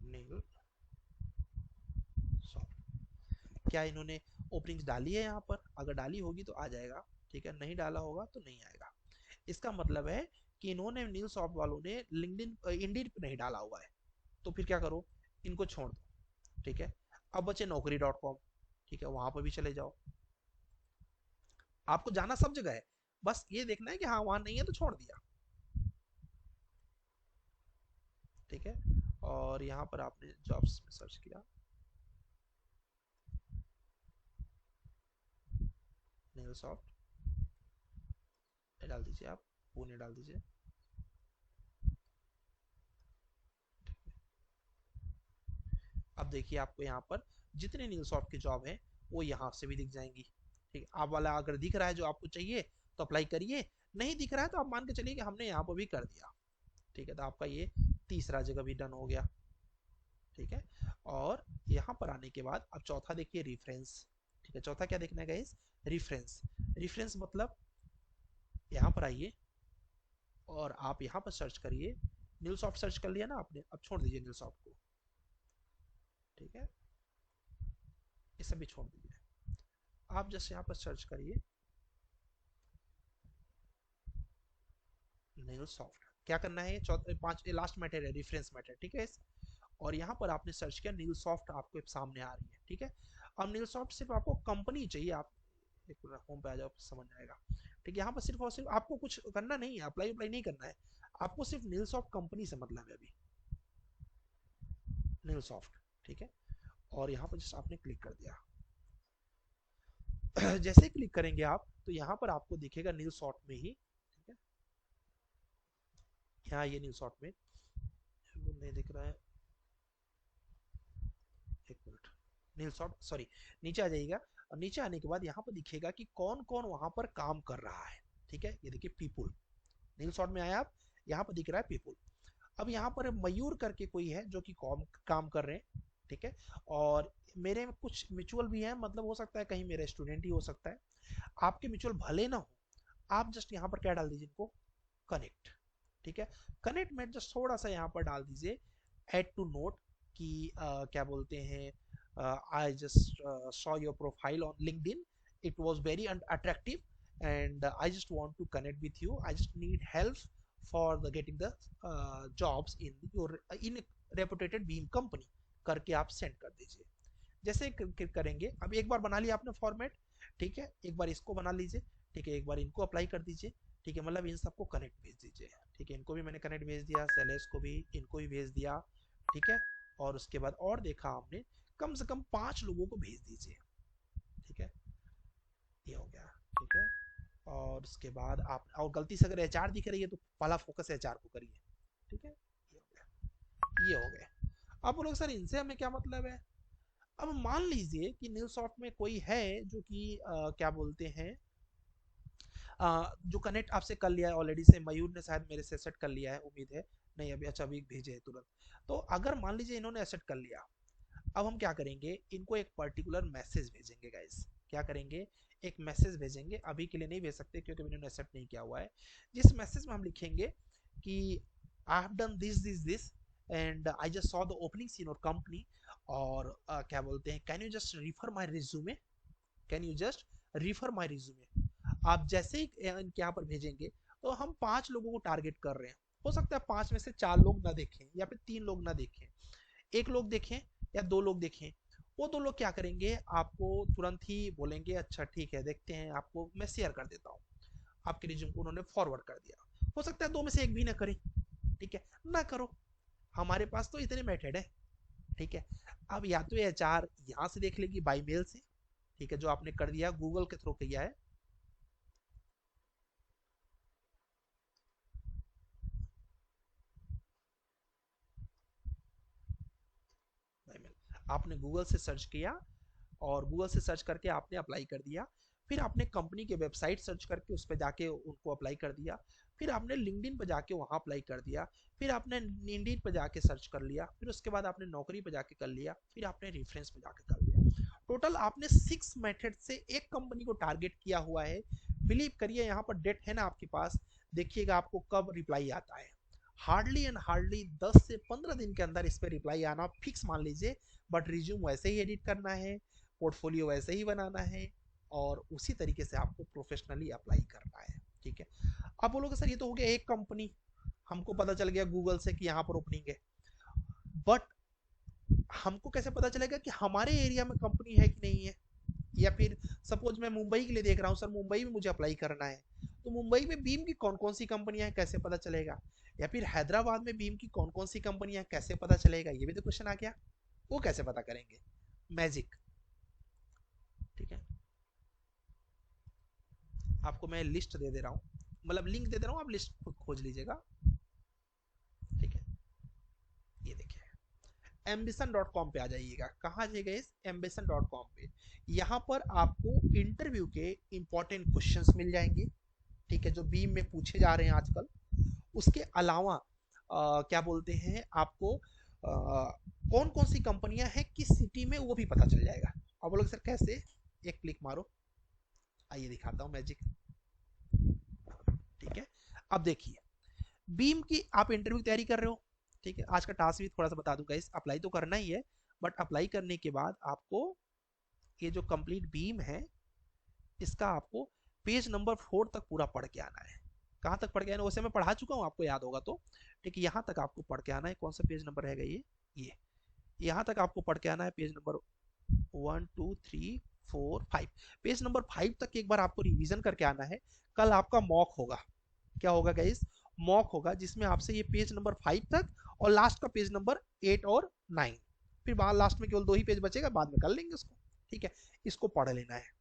नील सॉफ्ट। क्या इन्होंने ओपनिंग्स डाली है यहाँ पर? अगर डाली होगी तो आ जाएगा। ठीक है, नहीं डाला होगा तो नहीं आएगा। इसका मतलब है कि इन्होंने नील सॉफ्ट वालों ने लिंक्डइन इंडीड पे नहीं डाला हुआ है। तो फिर क्या करो, इनको छोड़ दो। ठीक है, अब बचे नौकरी.com। ठीक है, वहां पर भी चले जाओ। आपको जाना सब जगह है, बस ये देखना है कि हाँ वहां नहीं है तो छोड़ दिया। ठीक है, और यहाँ पर आपने जॉब्स में सर्च किया नील सॉफ्ट, डाल दीजिए आप, पुणे डाल दीजिए। अब देखिए आपको यहाँ पर जितने न्यूज़सॉफ्ट की जॉब है वो यहाँ से भी दिख जाएंगी। ठीक है, आप वाला अगर दिख रहा है जो आपको चाहिए तो अप्लाई करिए, नहीं दिख रहा है तो आप मान के चलिए कि हमने यहाँ पर भी कर दिया। ठीक है, तो आपका ये तीसरा जगह भी डन हो गया। ठीक है, और यहाँ पर आने के बाद अब चौथा देखिए रेफरेंस। ठीक है, चौथा क्या देखना है गाइस? रेफरेंस। रेफरेंस मतलब यहाँ पर आइए और आप यहाँ पर सर्च करिए, न्यूज़सॉफ्ट सर्च कर लिया ना आपने, अब छोड़ दीजिए न्यूज़सॉफ्ट को। ठीक है, ये सभी छोड़ दीजिए। आप जैसे यहाँ पर सर्च करिए नील सॉफ्ट, क्या करना है, चौथे पांच लास्ट मैटर है, रेफरेंस मैटर, ठीक है। और यहाँ पर आपने सर्च किया नील सॉफ्ट, आपको सामने आ रही है, ठीक है। अब नील सॉफ्ट सिर्फ आपको कंपनी चाहिए, आप एक मिनट होम पे आ जाओ, समझ जाएगा, ठीक है। यहाँ पर सिर्फ और सिर्फ आपको कुछ करना नहीं है, अप्लाई अप्लाई नहीं करना है, आपको सिर्फ नील सॉफ्ट कंपनी से मतलब है अभी, नील सॉफ्ट, ठीक है। और यहाँ पर जस्ट आपने क्लिक कर दिया जैसे क्लिक करेंगे आप तो यहाँ पर आपको दिखेगा नील सॉफ्ट में ही, ठीक है। यहाँ ये नील सॉफ्ट में वो नहीं दिख रहा है, एक मिनट, नील सॉफ्ट सॉरी, नीचे आ जाइएगा। और नीचे आने के बाद यहाँ पर दिखेगा कि कौन कौन वहां पर काम कर रहा है, ठीक है। ये देखिए पीपुल, नील सॉफ्ट में आया आप, यहाँ पर दिख रहा है पीपुल। अब यहाँ पर मयूर करके कोई है जो कि काम कर रहे हैं, ठीक है। और मेरे में कुछ म्यूचुअल भी है, मतलब हो सकता है कहीं मेरा स्टूडेंट ही हो सकता है, आपके म्यूचुअल भले ना हो, आप जस्ट यहाँ पर क्या डाल दीजिए इनको, कनेक्ट, ठीक है। कनेक्ट में जस्ट थोड़ा सा यहाँ पर डाल दीजिए एड टू नोट कि क्या बोलते हैं, I just saw your profile on LinkedIn, it was very attractive and I just want to connect with you, I just need help for the getting the jobs in your in reputed BIM company करके आप send कर दीजिए। जैसे click करेंगे, अब एक बार बना लिया आपने फॉर्मेट, ठीक है, एक बार इसको बना लीजिए, ठीक है, एक बार इनको अप्लाई कर दीजिए, ठीक है, मतलब इन सबको कनेक्ट भेज दीजिए, ठीक है। इनको भी मैंने कनेक्ट भेज दिया, सेलेस को भी, इनको भी भेज दिया, ठीक है। और उसके बाद और देखा हमने कम से कम 5 लोगों को भेज दीजिए, ठीक है, ये हो गया, ठीक है। और उसके बाद आप, और गलती से अगर एचआर दिख रही है तो पहला फोकस एचआर को करिए, ठीक है, ये हो गया, ये हो गया। अब बोलोगे सर इनसे हमें क्या मतलब है। अब मान लीजिए कि न्यूज़सॉफ्ट में कोई है जो कि क्या बोलते हैं, जो कनेक्ट आपसे कर लिया है ऑलरेडी से, मयूर ने शायद मेरे से सेट कर लिया है, उम्मीद है, नहीं अभी, अच्छा अभी भेजे है तुरंत। तो अगर मान लीजिए इन्होंने एक्सेप्ट कर लिया, अब हम क्या करेंगे, इनको एक पर्टिकुलर मैसेज भेजेंगे गाइस, क्या करेंगे, एक मैसेज भेजेंगे, अभी के लिए नहीं भेज सकते क्योंकि इन्होंने एक्सेप्ट नहीं किया हुआ है। जिस मैसेज में हम लिखेंगे कि I have done this this this and I just saw the openings in your company, और क्या बोलते हैं, can you just refer my resume, can you just refer my resume. आप जैसे ही इनके यहाँ पर भेजेंगे तो हम 5 लोगों को टारगेट कर रहे हैं, हो सकता है 5 में से 4 लोग ना देखें या फिर 3 लोग ना देखें, एक लोग देखें या 2 लोग देखें। वो 2 लोग क्या करेंगे, आपको तुरंत ही बोलेंगे अच्छा ठीक है देखते हैं, आपको मैं शेयर कर देता हूँ, आपके रिज्यूम को उन्होंने फॉरवर्ड कर दिया। हो सकता है 2 में से एक भी ना करें, ठीक है, ना करो, हमारे पास तो इतने मेथड है, ठीक है। अब या तो एचआर यहाँ से देख लेगी बाई मेल से, ठीक है, जो आपने कर दिया गूगल के थ्रू किया है, आपने गूगल से सर्च किया और गूगल से सर्च करके आपने अप्लाई कर दिया, फिर आपने कंपनी के वेबसाइट सर्च करके उस पर जाके उनको अप्लाई कर दिया, फिर आपने लिंक्डइन पर जाके वहाँ अप्लाई कर दिया, फिर आपने इंडीड पर जाके सर्च कर लिया, फिर उसके बाद आपने नौकरी पर जाके कर लिया, फिर आपने रेफरेंस पर जाके कर लिया। टोटल आपने 6 मेथड से एक कंपनी को टारगेट किया हुआ है। बिलीव करिए यहाँ पर डेट है ना आपके पास, देखिएगा आपको कब रिप्लाई आता है, हार्डली एंड हार्डली 10 से 15 दिन के अंदर इस पर रिप्लाई आना फिक्स मान लीजिए। बट रिज्यूम वैसे ही एडिट करना है, पोर्टफोलियो वैसे ही बनाना है, और उसी तरीके से आपको प्रोफेशनली अप्लाई करना है, ठीक है। अब बोलोगे सर ये तो हो गया एक कंपनी, हमको पता चल गया गूगल से कि यहाँ पर ओपनिंग है, बट हमको कैसे पता चलेगा कि हमारे एरिया में कंपनी है कि नहीं है। या फिर सपोज मैं मुंबई के लिए देख रहा हूँ, सर मुंबई में मुझे अप्लाई करना है, तो मुंबई में बीम की कौन कौन सी कंपनियां हैं कैसे पता चलेगा। या फिर हैदराबाद में बीम की कौन कौन सी कंपनियां हैं कैसे पता चलेगा, ये भी तो क्वेश्चन आ गया, वो कैसे पता करेंगे, मैजिक, ठीक है। आपको मैं लिस्ट दे दे रहा हूँ, मतलब लिंक दे दे रहा हूँ, आप लिस्ट खुद खोज लीजिएगा, ठीक है। ये देखिए ambition.com पे आ जाइएगा, कहाँ आ जाइएगा इस ambition.com पे, यहाँ पर आपको इंटरव्यू के इंपॉर्टेंट क्वेश्चंस मिल जाएंगे, ठीक है, जो बीम में पूछे जा रहे हैं आजकल। उसके अलावा क्या बोलते हैं, आपको कौन कौन सी कंपनियां हैं किस सिटी में वो भी पता चल जाएगा। अब बोलोगे सर कैसे, एक क्लिक मारो, आइए दिखाता हूँ मैजिक, ठीक है। अब देखिए बीम की आप इंटरव्यू तैयारी कर रहे हो, ठीक है, आज का टास्क भी थोड़ा सा बता दूंगा, इस अप्लाई तो करना ही है, बट अप्लाई करने के बाद आपको ये जो कंप्लीट बीम है इसका आपको पेज नंबर 4 तक पूरा पढ़ के आना है। कहाँ तक पढ़ के आना है? वैसे मैं पढ़ा चुका हूँ, आपको याद होगा तो। ठीक है, यहाँ तक आपको पढ़ के आना है। कौन सा पेज नंबर रहेगा ये यहाँ तक आपको पढ़ के आना है। पेज नंबर 1 2 3 4 5, पेज नंबर 5 तक एक बार आपको रिवीजन करके आना है। कल आपका मॉक होगा। क्या होगा गाइस? मॉक होगा, जिसमें आपसे ये पेज नंबर 5 तक और लास्ट का पेज नंबर 8 और 9, फिर बाद लास्ट में केवल 2 ही पेज बचेगा, बाद में कर लेंगे उसको। ठीक है, इसको पढ़ लेना है।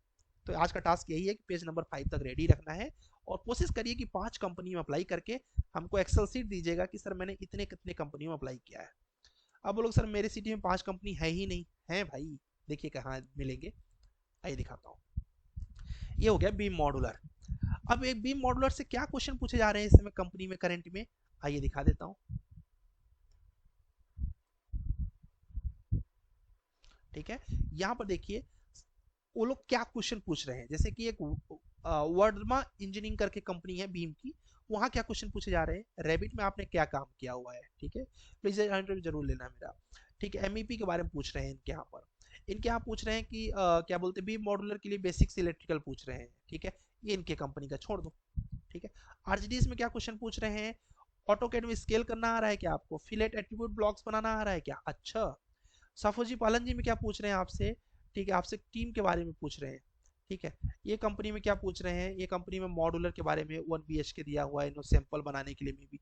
तो आज का टास्क यही है कि पेज नंबर 5 तक रेडी रखना है और कोशिश करिए कि 5 कंपनी में अप्लाई करके हमको एक्सेल सीट दीजिएगा कि सर मैंने इतने कितने कंपनी में अप्लाई किया है। अब बोलोगे सर मेरे सिटी में 5 कंपनी है ही नहीं। है भाई, देखिए कहाँ मिलेंगे, आइए दिखाता हूँ। ये हो गया बीम मॉडुलर। अब एक बीम मॉडुलर से क्या क्वेश्चन पूछे जा रहे हैं इस समय कंपनी में करंट में, आइए दिखा देता हूँ। ठीक है, यहाँ पर देखिए वो लोग क्या क्वेश्चन पूछ रहे हैं। जैसे कि एक वर्मा इंजीनियरिंग करके कंपनी है बीम की, वहां क्या क्वेश्चन पूछे जा रहे हैं, रैबिट में आपने क्या काम किया हुआ है। ठीक है, प्लीज इंटरव्यू जरूर लेना मेरा। ठीक है, एमईपी के बारे में पूछ रहे हैं इनके यहाँ पर। इनके यहाँ पूछ रहे हैं कि क्या बोलते हैं, बीम मॉडुलर के लिए बेसिक्स इलेक्ट्रिकल पूछ रहे हैं। ठीक है, ये इनके कंपनी का छोड़ दो। ठीक है, आरजीडीएस में क्या क्वेश्चन पूछ रहे हैं, ऑटोकैड में स्केल करना आ रहा है क्या आपको, फिलेट एट्रीब्यूट ब्लॉक्स बनाना आ रहा है क्या। अच्छा, सफोजी पालन जी में क्या पूछ रहे हैं आपसे, ठीक है, आपसे टीम के बारे में पूछ रहे हैं। ठीक है, ये कंपनी में क्या पूछ रहे हैं, ये कंपनी में मॉडुलर के बारे में 1 BHK दिया हुआ है, सैंपल बनाने के लिए में भी।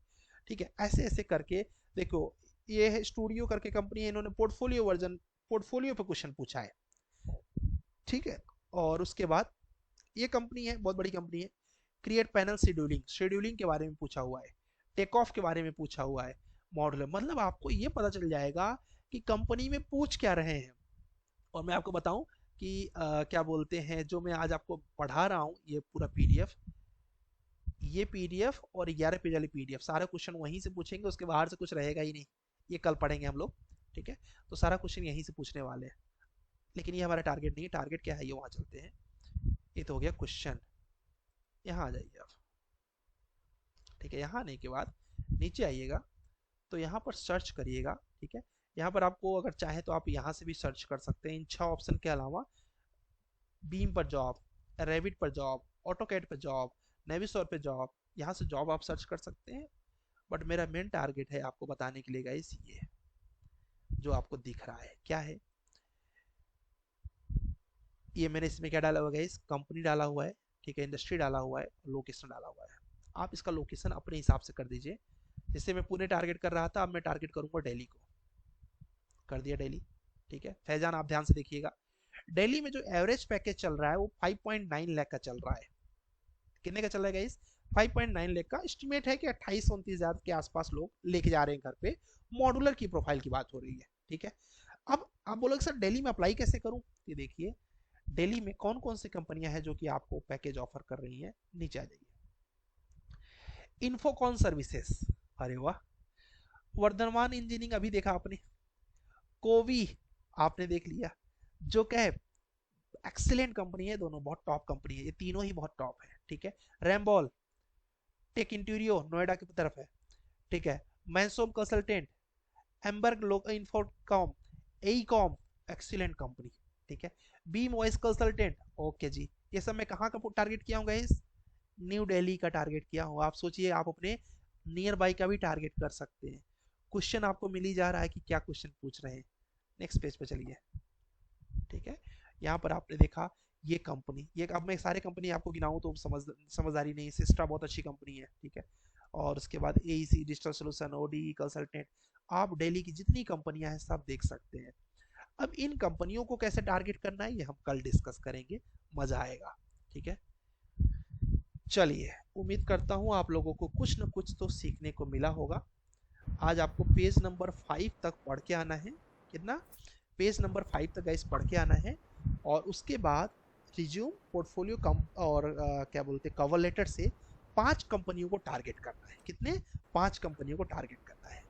ठीक है, ऐसे ऐसे करके देखो, ये है स्टूडियो करके कंपनी है, इन्होंने पोर्टफोलियो पे क्वेश्चन पूछा है। ठीक है, और उसके बाद ये कंपनी है, बहुत बड़ी कंपनी है, क्रिएट पैनल शेड्यूलिंग के बारे में पूछा हुआ है, टेक ऑफ के बारे में पूछा हुआ है, मॉडुलर। मतलब आपको ये पता चल जाएगा कि कंपनी में पूछ क्या रहे हैं। और मैं आपको बताऊं कि क्या बोलते हैं, जो मैं आज आपको पढ़ा रहा हूं, ये पूरा पीडीएफ और 11 पेज वाली पीडीएफ, सारे क्वेश्चन वहीं से पूछेंगे, उसके बाहर से कुछ रहेगा ही नहीं। ये कल पढ़ेंगे हम लोग। ठीक है, तो सारा क्वेश्चन यहीं से पूछने वाले हैं, लेकिन ये हमारा टारगेट नहीं है। टारगेट क्या है, ये वहां चलते हैं। ये तो हो गया क्वेश्चन, यहाँ आ जाइए आप। ठीक है, यहाँ आने के बाद नीचे आइएगा, तो यहाँ पर सर्च करिएगा। ठीक है, यहाँ पर आपको अगर चाहे तो आप यहाँ से भी सर्च कर सकते हैं। इन 6 ऑप्शन के अलावा बीम पर जॉब, रेविट पर जॉब, ऑटोकैड पर जॉब, नेविसोर पे जॉब, यहाँ से जॉब आप सर्च कर सकते हैं। बट मेरा मेन टारगेट है आपको बताने के लिए गाइस, ये जो आपको दिख रहा है क्या है, ये मैंने इसमें क्या डाला हुआ है गाइस, कंपनी डाला हुआ है। ठीक है, इंडस्ट्री डाला हुआ है, लोकेशन डाला हुआ है। आप इसका लोकेशन अपने हिसाब से कर दीजिए। जैसे मैं पुणे टारगेट कर रहा था, अब मैं टारगेट करूंगा दिल्ली को, कर दिया दिल्ली। ठीक है, फैजान आप ध्यान से देखिएगा, दिल्ली में जो एवरेज पैकेज चल रहा है वो 5.9 लाख का चल रहा है। कितने का चल रहा है गाइस, 5.9 लाख का। एस्टिमेट है कि 28-29 हजार के आसपास लोग लेके जा रहे हैं घर पे। मॉडुलर की प्रोफाइल की बात हो रही है। ठीक है, अब आप बोलोगे सर दिल्ली में अप्लाई कैसे करूं, ये देखिए दिल्ली में कौन कौन सी कंपनियां हैं जो कि आपको पैकेज ऑफर कर रही हैं। नीचे आ जाइए, इन्फोकॉन सर्विसेज, अरे वाह, वर्धमान इंजीनियरिंग अभी देखा आपने, कोवी आपने देख लिया, जो क्या है एक्सीलेंट कंपनी है, दोनों बहुत टॉप कंपनी है, ये तीनों ही बहुत टॉप है। ठीक है, रैम्बॉल, टेक इंटीरियो नोएडा की तरफ है। ठीक है, मैंसोम कंसल्टेंट, एम्बर्ग इन्फोकॉम, एईकॉम, एक्सीलेंट कंपनी। ठीक है, बीम वॉइस कंसल्टेंट, ओके जी। ये सब मैं कहाँ का टारगेट किया हूँ गाइस, न्यू दिल्ली का टारगेट किया हूँ। आप सोचिए आप अपने नियर बाई का भी टारगेट कर सकते हैं। क्वेश्चन आपको मिल ही जा रहा है कि क्या क्वेश्चन पूछ रहे हैं। नेक्स्ट पेज पे चलिए। ठीक है, यहाँ पर आपने देखा ये कंपनी, ये अब मैं सारे कंपनी आपको गिनाऊं तो समझदारी नहीं। सिस्ट्रा बहुत अच्छी कंपनी है। ठीक है, और उसके बाद AEC digital solution, OD consultant, आप दिल्ली की जितनी कंपनियां हैं सब देख सकते हैं। अब इन कंपनियों को कैसे टारगेट करना है ये हम कल डिस्कस करेंगे, मजा आएगा। ठीक है, चलिए उम्मीद करता हूं आप लोगों को कुछ न कुछ तो सीखने को मिला होगा। आज आपको पेज नंबर 5 तक पढ़ के आना है। कितना, पेज नंबर 5 तक गाइस पढ़ के आना है, और उसके बाद रिज्यूम, पोर्टफोलियो कम और क्या बोलते हैं कवर लेटर से 5 कंपनियों को टारगेट करना है। कितने, 5 कंपनियों को टारगेट करना है।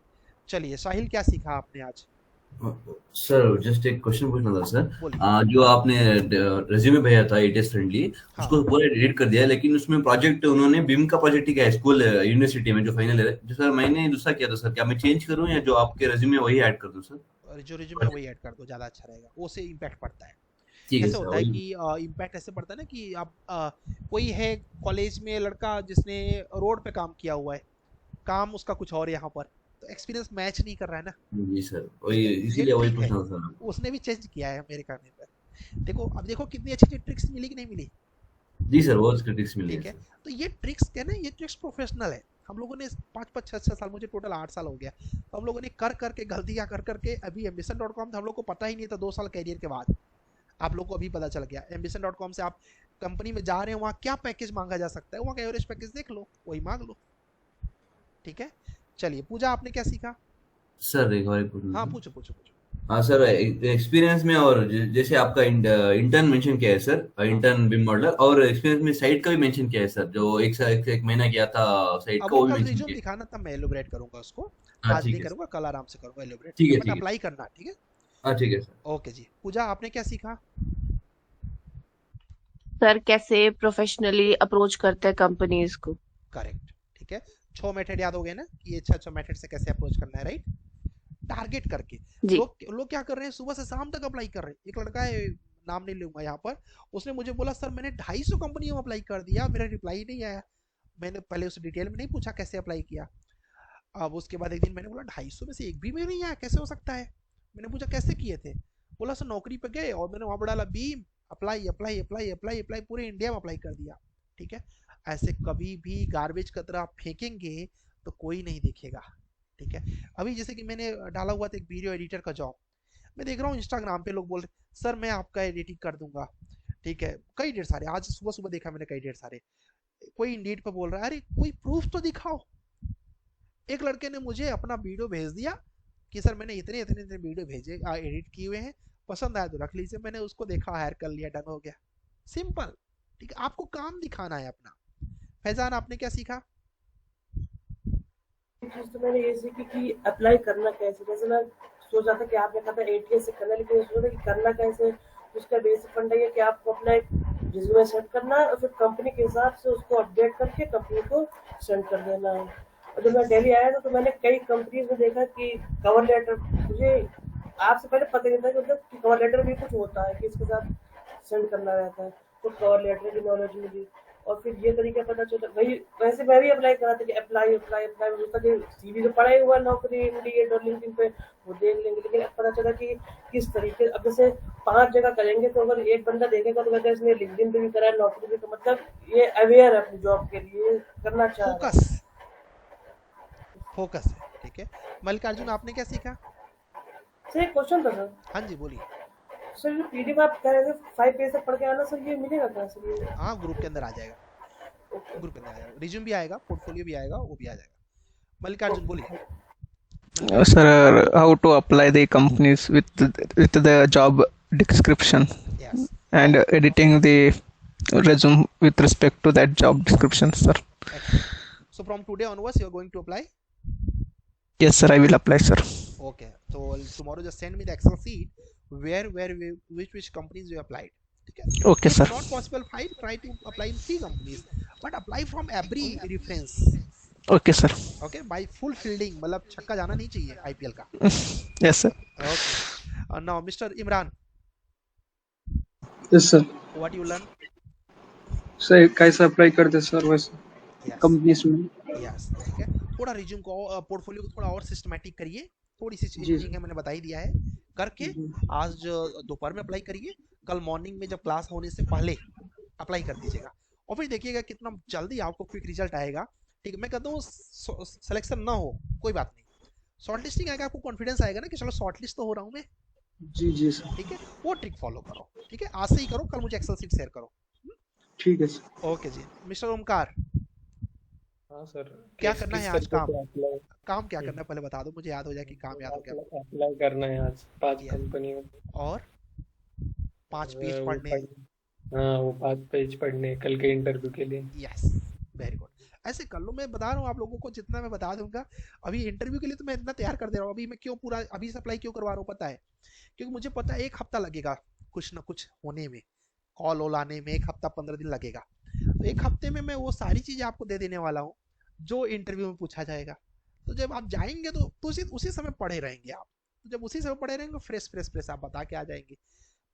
चलिए साहिल, क्या सीखा आपने आज? सर जस्ट एक क्वेश्चन पूछना था सर। बोलिए। जो आपने रेज्यूमे भेजा था एटीएस फ्रेंडली, हाँ। उसको पूरा एडिट कर दिया, लेकिन उसमें प्रोजेक्ट उन्होंने बीम का प्रोजेक्ट ही क्या है, स्कूल यूनिवर्सिटी में जो फाइनल है, जो सर मैंने दूसरा किया था सर, क्या मैं चेंज करूं या जो आपके रेज्यूमे वही ऐड कर दूं सर? और जो रिज्यूमे वही ऐड कर दो, ज़्यादा अच्छा रहेगा, वो से इम्पैक्ट पड़ता है। ठीक है कैसे सर, होता है वही। कि इम्पैक्ट ऐसे पड़ता है ना कि आप कोई है कॉलेज में लड़का जिसने रोड पे काम किया हुआ है, काम उसका कुछ और यहाँ पर, तो एक्सपीरियंस मैच नहीं कर रहा है ना। जी सर, ठीक वही, है, ये इसीलिए वही ट्रिक है, पूछना था सर। उसने भी चेंज किया है मेरे कहने पर। देखो अब देखो कितनी अच्छी अच्छी ट्रिक्स मिली कि नहीं मिली। जी सर, बहुत क्रिटिक्स मिली है ठीक है, सर। तो ये ट्रिक्स क्या है ना, ये ट्रिक्स प्रोफेशनल है। हम लोगों ने 5 5 6 6 साल, मुझे टोटल 8 साल हो गया, तो हम लोगों ने कर करके गलतियां कर करके, अभी ambition.com था हम लोग को पता ही नहीं था 2 साल कैरियर के बाद आप लोग को अभी पता चल गया। ambition.com से आप कंपनी में जा रहे हैं, वहाँ क्या पैकेज मांगा जा सकता है, वहाँ का एवरेज पैकेज देख लो, वही मांग लो। ठीक है, चलिए पूजा आपने क्या सीखा। सर एक बार पूछना हाँ था। पूछो पूछो पूछो। हाँ सर, एक्सपीरियंस में और जैसे आपका इंटर्न मेंशन किया है सर, हाँ, इंटर्न बिम मॉडलर, और एक्सपीरियंस में साइट का भी मेंशन किया है सर, जो एक महीना किया था साइट अब का, वो वो भी कल मेंशन रिज्यूम किया दिखाना, तब मैं एलोबरेट करूंगा उसको। है। हाँ आज नहीं ठीक है करूंगा, कल आराम से करूंगा एलोबरेट, ठीक ठीक है, है बट ठीक है। अप्लाई करना, ठीक है। हाँ ठीक है सर। ओके जी, पूजा आपने क्या सीखा। सर कैसे प्रोफेशनली अप्रोच करते हैं कंपनीज को। करेक्ट, ठीक है। 6 मेथड याद हो गए ना कि ये 6 6 मेथड से कैसे अप्रोच करना है, राइट। टारगेट करके, जी। लोग लोग क्या कर रहे हैं, सुबह से शाम तक अप्लाई कर रहे हैं। एक लड़का है, नाम नहीं लूंगा यहाँ पर, उसने मुझे बोला सर मैंने 250 कंपनियों में अप्लाई कर दिया, मेरा रिप्लाई नहीं आया। मैंने पहले उसे डिटेल में नहीं पूछा कैसे अप्लाई किया। अब उसके बाद एक दिन मैंने बोला 250 में से एक भी में नहीं आया, कैसे हो सकता है। मैंने पूछा कैसे किए थे, बोला सर नौकरी पे गए और मैंने वहां पर डाला beam, apply apply apply apply apply, पूरे इंडिया में अप्लाई कर दिया। ठीक है, ऐसे कभी भी गार्बेज की तरह आप फेंकेंगे तो कोई नहीं देखेगा। ठीक है, अभी जैसे कि मैंने डाला हुआ था एक वीडियो एडिटर का जॉब, मैं देख रहा हूँ इंस्टाग्राम पे लोग बोल रहे सर मैं आपका एडिटिंग कर दूंगा। ठीक है, कई ढेर सारे, आज सुबह सुबह देखा मैंने कई ढेर सारे। कोई इंडीड पे बोल रहा है, अरे कोई प्रूफ तो दिखाओ। एक लड़के ने मुझे अपना वीडियो भेज दिया कि सर मैंने इतने इतने इतने वीडियो भेजे, एडिट किए हुए हैं, पसंद आया तो रख लीजिए। मैंने उसको देखा, हायर कर लिया, डन हो गया, सिंपल। ठीक है, आपको काम दिखाना है अपना। फैजान आपने क्या सीखा। एक चीज तो मैंने ये सीखी कि अप्लाई करना कैसे। जैसे मैं सोच रहा था कि आपने कहा था एटीएस से करना, लेकिन सोच रहा था कि करना कैसे। उसका बेसिक फंडा ये कि आपको अपना एक रिज्यूमे सेंड करना है और फिर कंपनी के हिसाब से उसको अपडेट करके कंपनी को सेंड कर देना है। और जब मैं दिल्ली आया था तो मैंने कई कंपनीज में देखा कि कवर लेटर, मुझे आपसे पहले पता नहीं था कि मतलब कि कवर लेटर भी कुछ होता है कि इसके साथ सेंड करना रहता है। तो कवर लेटर की नॉलेज मिली और फिर ये तरीका पता चला। वही वैसे मैं भी अप्लाई करा था कि अप्लाई अप्लाई अप्लाई, मुझे था कि सीवी तो पड़ा ही हुआ नौकरी इंडीड और लिंक्डइन पे, वो देख लेंगे। लेकिन अब पता चला कि किस तरीके, अब जैसे 5 जगह करेंगे तो अगर एक बंदा देखेगा तो कहता है इसने लिंक्डइन पे भी करा है, नौकरी भी, तो मतलब ये अवेयर है अपनी जॉब के लिए, करना चाह रहा है। फोकस, फोकस है। ठीक है, मल्लिकार्जुन आपने क्या सीखा। सर एक क्वेश्चन था सर। हाँ जी बोलिए। सर ये पीडीएफ आप कह रहे थे 5 पेज तक पढ़ के आना, सर ये मिलेगा कहाँ सर ये। हाँ ग्रुप के अंदर आ जाएगा, ग्रुप के अंदर आ जाएगा, रिज्यूम भी आएगा, पोर्टफोलियो भी आएगा, वो भी आ जाएगा। मल्लिकार्जुन बोलिए। Mallikarjun. Sir, how to apply the companies with the job description yes, and editing the resume with respect to that job description, sir. excellent. So from today onwards you are going to apply. Yes, sir, I will apply, sir. Okay, so tomorrow just send me the Excel sheet which companies you applied. ठीक है, Okay, if sir. not possible fine, try to apply in 3 companies, but apply from every reference. Okay, sir. Okay, by full fielding, मतलब छक्का जाना नहीं चाहिए IPL का। Yes, sir. Okay, now Mr. Imran, yes sir. what you learn. Sir कैसे apply करते sir वैसे Yes, companies में। यस, ठीक है, थोड़ा रिज्यूम को, पोर्टफोलियो को थोड़ा और सिस्टमेटिक करिए, थोड़ी सी जी चीजिंग है मैंने बता ही दिया है करके। जी आज दोपहर में अप्लाई करिए, कल मॉर्निंग में जब क्लास होने से पहले अप्लाई कर दीजिएगा, और फिर देखिएगा कितना जल्दी आपको क्विक रिजल्ट आएगा। ठीक है, मैं कहता हूँ सिलेक्शन ना हो कोई बात नहीं, शॉर्टलिस्टिंग आएगा, आपको कॉन्फिडेंस आएगा ना कि चलो शॉर्टलिस्ट तो हो रहा हूँ मैं। जी सर। ठीक है, वो ट्रिक फॉलो करो। ठीक है, आज से ही करो, कल मुझे एक्सेल सीट शेयर करो। ठीक है सर। ओके जी, मिस्टर ओमकार हाँ सर। क्या किस करना किस है आज करके काम, क्या अप्लाई काम क्या करना है पहले बता दो, मुझे याद हो जाए कि काम याद हो गया। अप्लाई करना है आज 5 Yes. कंपनियों और 5 पेज वो पढ़ने। हाँ वो 5 पेज पढ़ने कल के इंटरव्यू के लिए। यस, वेरी गुड, ऐसे कर लो। मैं बता रहा हूँ आप लोगों को, जितना मैं बता दूंगा अभी इंटरव्यू के लिए तो मैं इतना तैयार कर दे रहा हूँ। अभी मैं क्यों पूरा अभी से अप्लाई क्यों करवा रहा हूँ पता है, क्योंकि मुझे पता है 1 हफ्ता लगेगा कुछ ना कुछ होने में, कॉल वॉल आने में 1 हफ्ता 15 दिन लगेगा। तो 1 हफ्ते में मैं वो सारी चीजें आपको दे देने वाला हूँ जो इंटरव्यू में पूछा जाएगा। तो जब आप जाएंगे तो उसी समय पढ़े रहेंगे आप, तो जब उसी समय पढ़े रहेंगे फ्रेश फ्रेश फ्रेश आप बता के आ जाएंगे।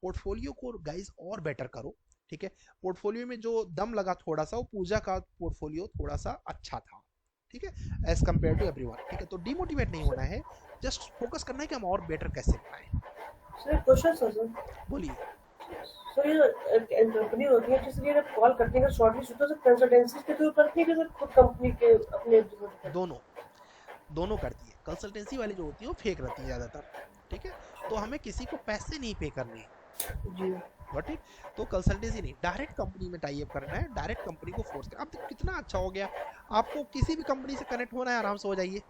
पोर्टफोलियो को गाइस और बेटर करो, ठीक है। पोर्टफोलियो में जो दम लगा थोड़ा सा, वो पूजा का पोर्टफोलियो थोड़ा सा अच्छा था, ठीक है, एज कम्पेयर टू एवरीवन, ठीक है। तो डिमोटिवेट नहीं होना है, जस्ट फोकस करना है कि हम और बेटर कैसे बनाएं। सर क्वेश्चन सर बोलिए। सर ये कंपनी होती है जिसके लिए आप कॉल करते हैं शॉर्टलिस्ट होता है सर, कंसल्टेंसी के थ्रू करती है कि सर खुद कंपनी के अपने दोनों करती है। कंसल्टेंसी वाली जो होती है वो फेक रहती है ज़्यादातर, ठीक है। तो हमें किसी को पैसे नहीं पे करने जी ठीक। तो कंसल्टेंसी नहीं, डायरेक्ट कंपनी में टाई अप करना है, डायरेक्ट कंपनी को फोर्स करना। अब तो कितना अच्छा हो गया, आपको किसी भी कंपनी से कनेक्ट होना है आराम से हो जाइए,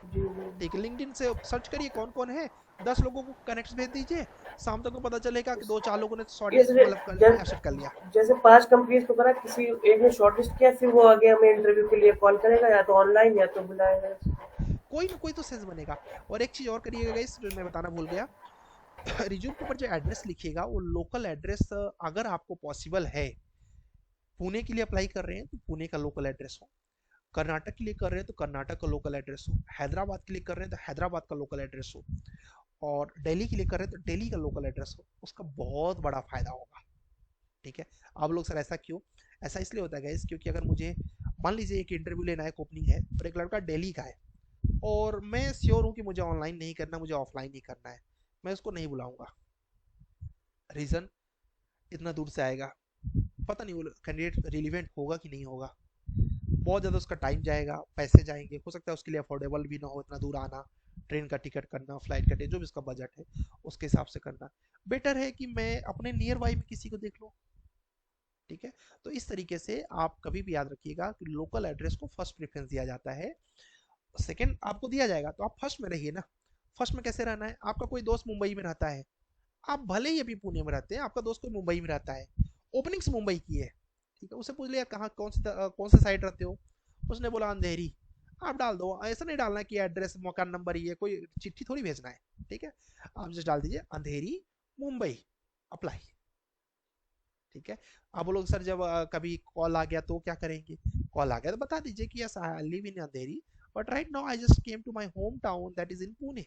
जी ठीक है। लिंक्डइन से सर्च करिए कौन कौन है, 10 लोगों को कनेक्ट भेज दीजिए, शाम तक को पता चलेगा कि 2-4 लोगों ने एक्सेप्ट कर लिया। जैसे 5 कंपनीज को करा, किसी एक ने शॉर्टलिस्ट किया, फिर वो आगे हमें इंटरव्यू के लिए कॉल करेगा, या तो ऑनलाइन या तो बुलाएगा। कोई ना कोई तो सेंस बनेगा। और एक चीज और करिएगा गाइस, जो मैं बताना भूल गया, रिज्यूम के ऊपर जो एड्रेस लिखिएगा वो लोकल एड्रेस, अगर आपको पॉसिबल है, पुणे के लिए अप्लाई कर रहे हैं तो पुणे का लोकल एड्रेस हो, कर्नाटक के लिए कर रहे हैं तो कर्नाटक का लोकल एड्रेस हो, हैदराबाद के लिए कर रहे हैं तो हैदराबाद का लोकल एड्रेस हो, और दिल्ली के लिए कर रहे हैं तो दिल्ली का लोकल एड्रेस हो। उसका बहुत बड़ा फायदा होगा, ठीक है। आप लोग सर ऐसा क्यों, ऐसा इसलिए होता है गाइस क्योंकि अगर मुझे मान लीजिए एक इंटरव्यू लेना है, एक ओपनिंग है और एक लड़का दिल्ली का है, और मैं श्योर हूँ कि मुझे ऑनलाइन नहीं करना, मुझे ऑफलाइन ही करना है, मैं उसको नहीं बुलाऊंगा। रीज़न, इतना दूर से आएगा, पता नहीं वो कैंडिडेट रिलीवेंट होगा कि नहीं होगा, बहुत ज़्यादा उसका टाइम जाएगा, पैसे जाएंगे, हो सकता है उसके लिए अफोर्डेबल भी ना हो इतना दूर आना, ट्रेन का टिकट करना, फ्लाइट का टिकट, जो भी उसका बजट है उसके हिसाब से करना। बेटर है कि मैं अपने नियर बाई में किसी को देख लूँ, ठीक है। तो इस तरीके से आप कभी भी याद रखिएगा कि लोकल एड्रेस को फर्स्ट प्रेफरेंस दिया जाता है, सेकंड आपको दिया जाएगा तो आप फर्स्ट में रहिए ना। फर्स्ट में कैसे रहना है, आपका कोई दोस्त मुंबई में रहता है, आप भले ही अभी पुणे में रहते हैं, आपका दोस्त कोई मुंबई में रहता है, ओपनिंग्स मुंबई की है, ठीक है, उससे पूछ लिया कहाँ कौन से साइड रहते हो, उसने बोला अंधेरी, आप डाल दो। ऐसा नहीं डालना कि एड्रेस मकान नंबर ही है, कोई चिट्ठी थोड़ी भेजना है, ठीक है। आप जस्ट डाल दीजिए अंधेरी मुंबई, अप्लाई, ठीक है। आप बोलोगे सर जब कभी कॉल आ गया तो क्या करेंगे, कॉल आ गया तो बता दीजिए कि yes I live in Andheri but right now I just came to my home town that is in Pune,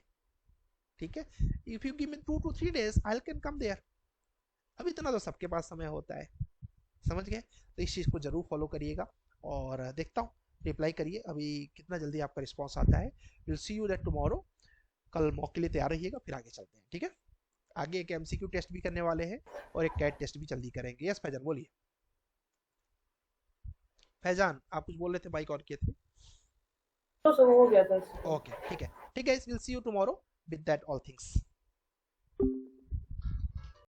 ठीक है। If you give me 2 to 3 days I can come there. अब इतना तो सबके पास समय होता है, समझ गए। तो इस चीज़ को जरूर फॉलो करिएगा, और देखता हूँ रिप्लाई करिए अभी कितना जल्दी आपका रिस्पॉन्स आता है। Will see you that tomorrow, कल मॉक के लिए तैयार रहिएगा, फिर आगे चलते हैं, ठीक है। आगे एक एमसीक्यू टेस्ट भी करने वाले हैं और एक कैट टेस्ट भी जल्दी करेंगे। यस फैजान बोलिए। फैजान आप कुछ बोल रहे थे, बाइक ऑन किए थे। तो सब हो गया था। ओके ठीक है, ठीक है, will see you tomorrow with that all things.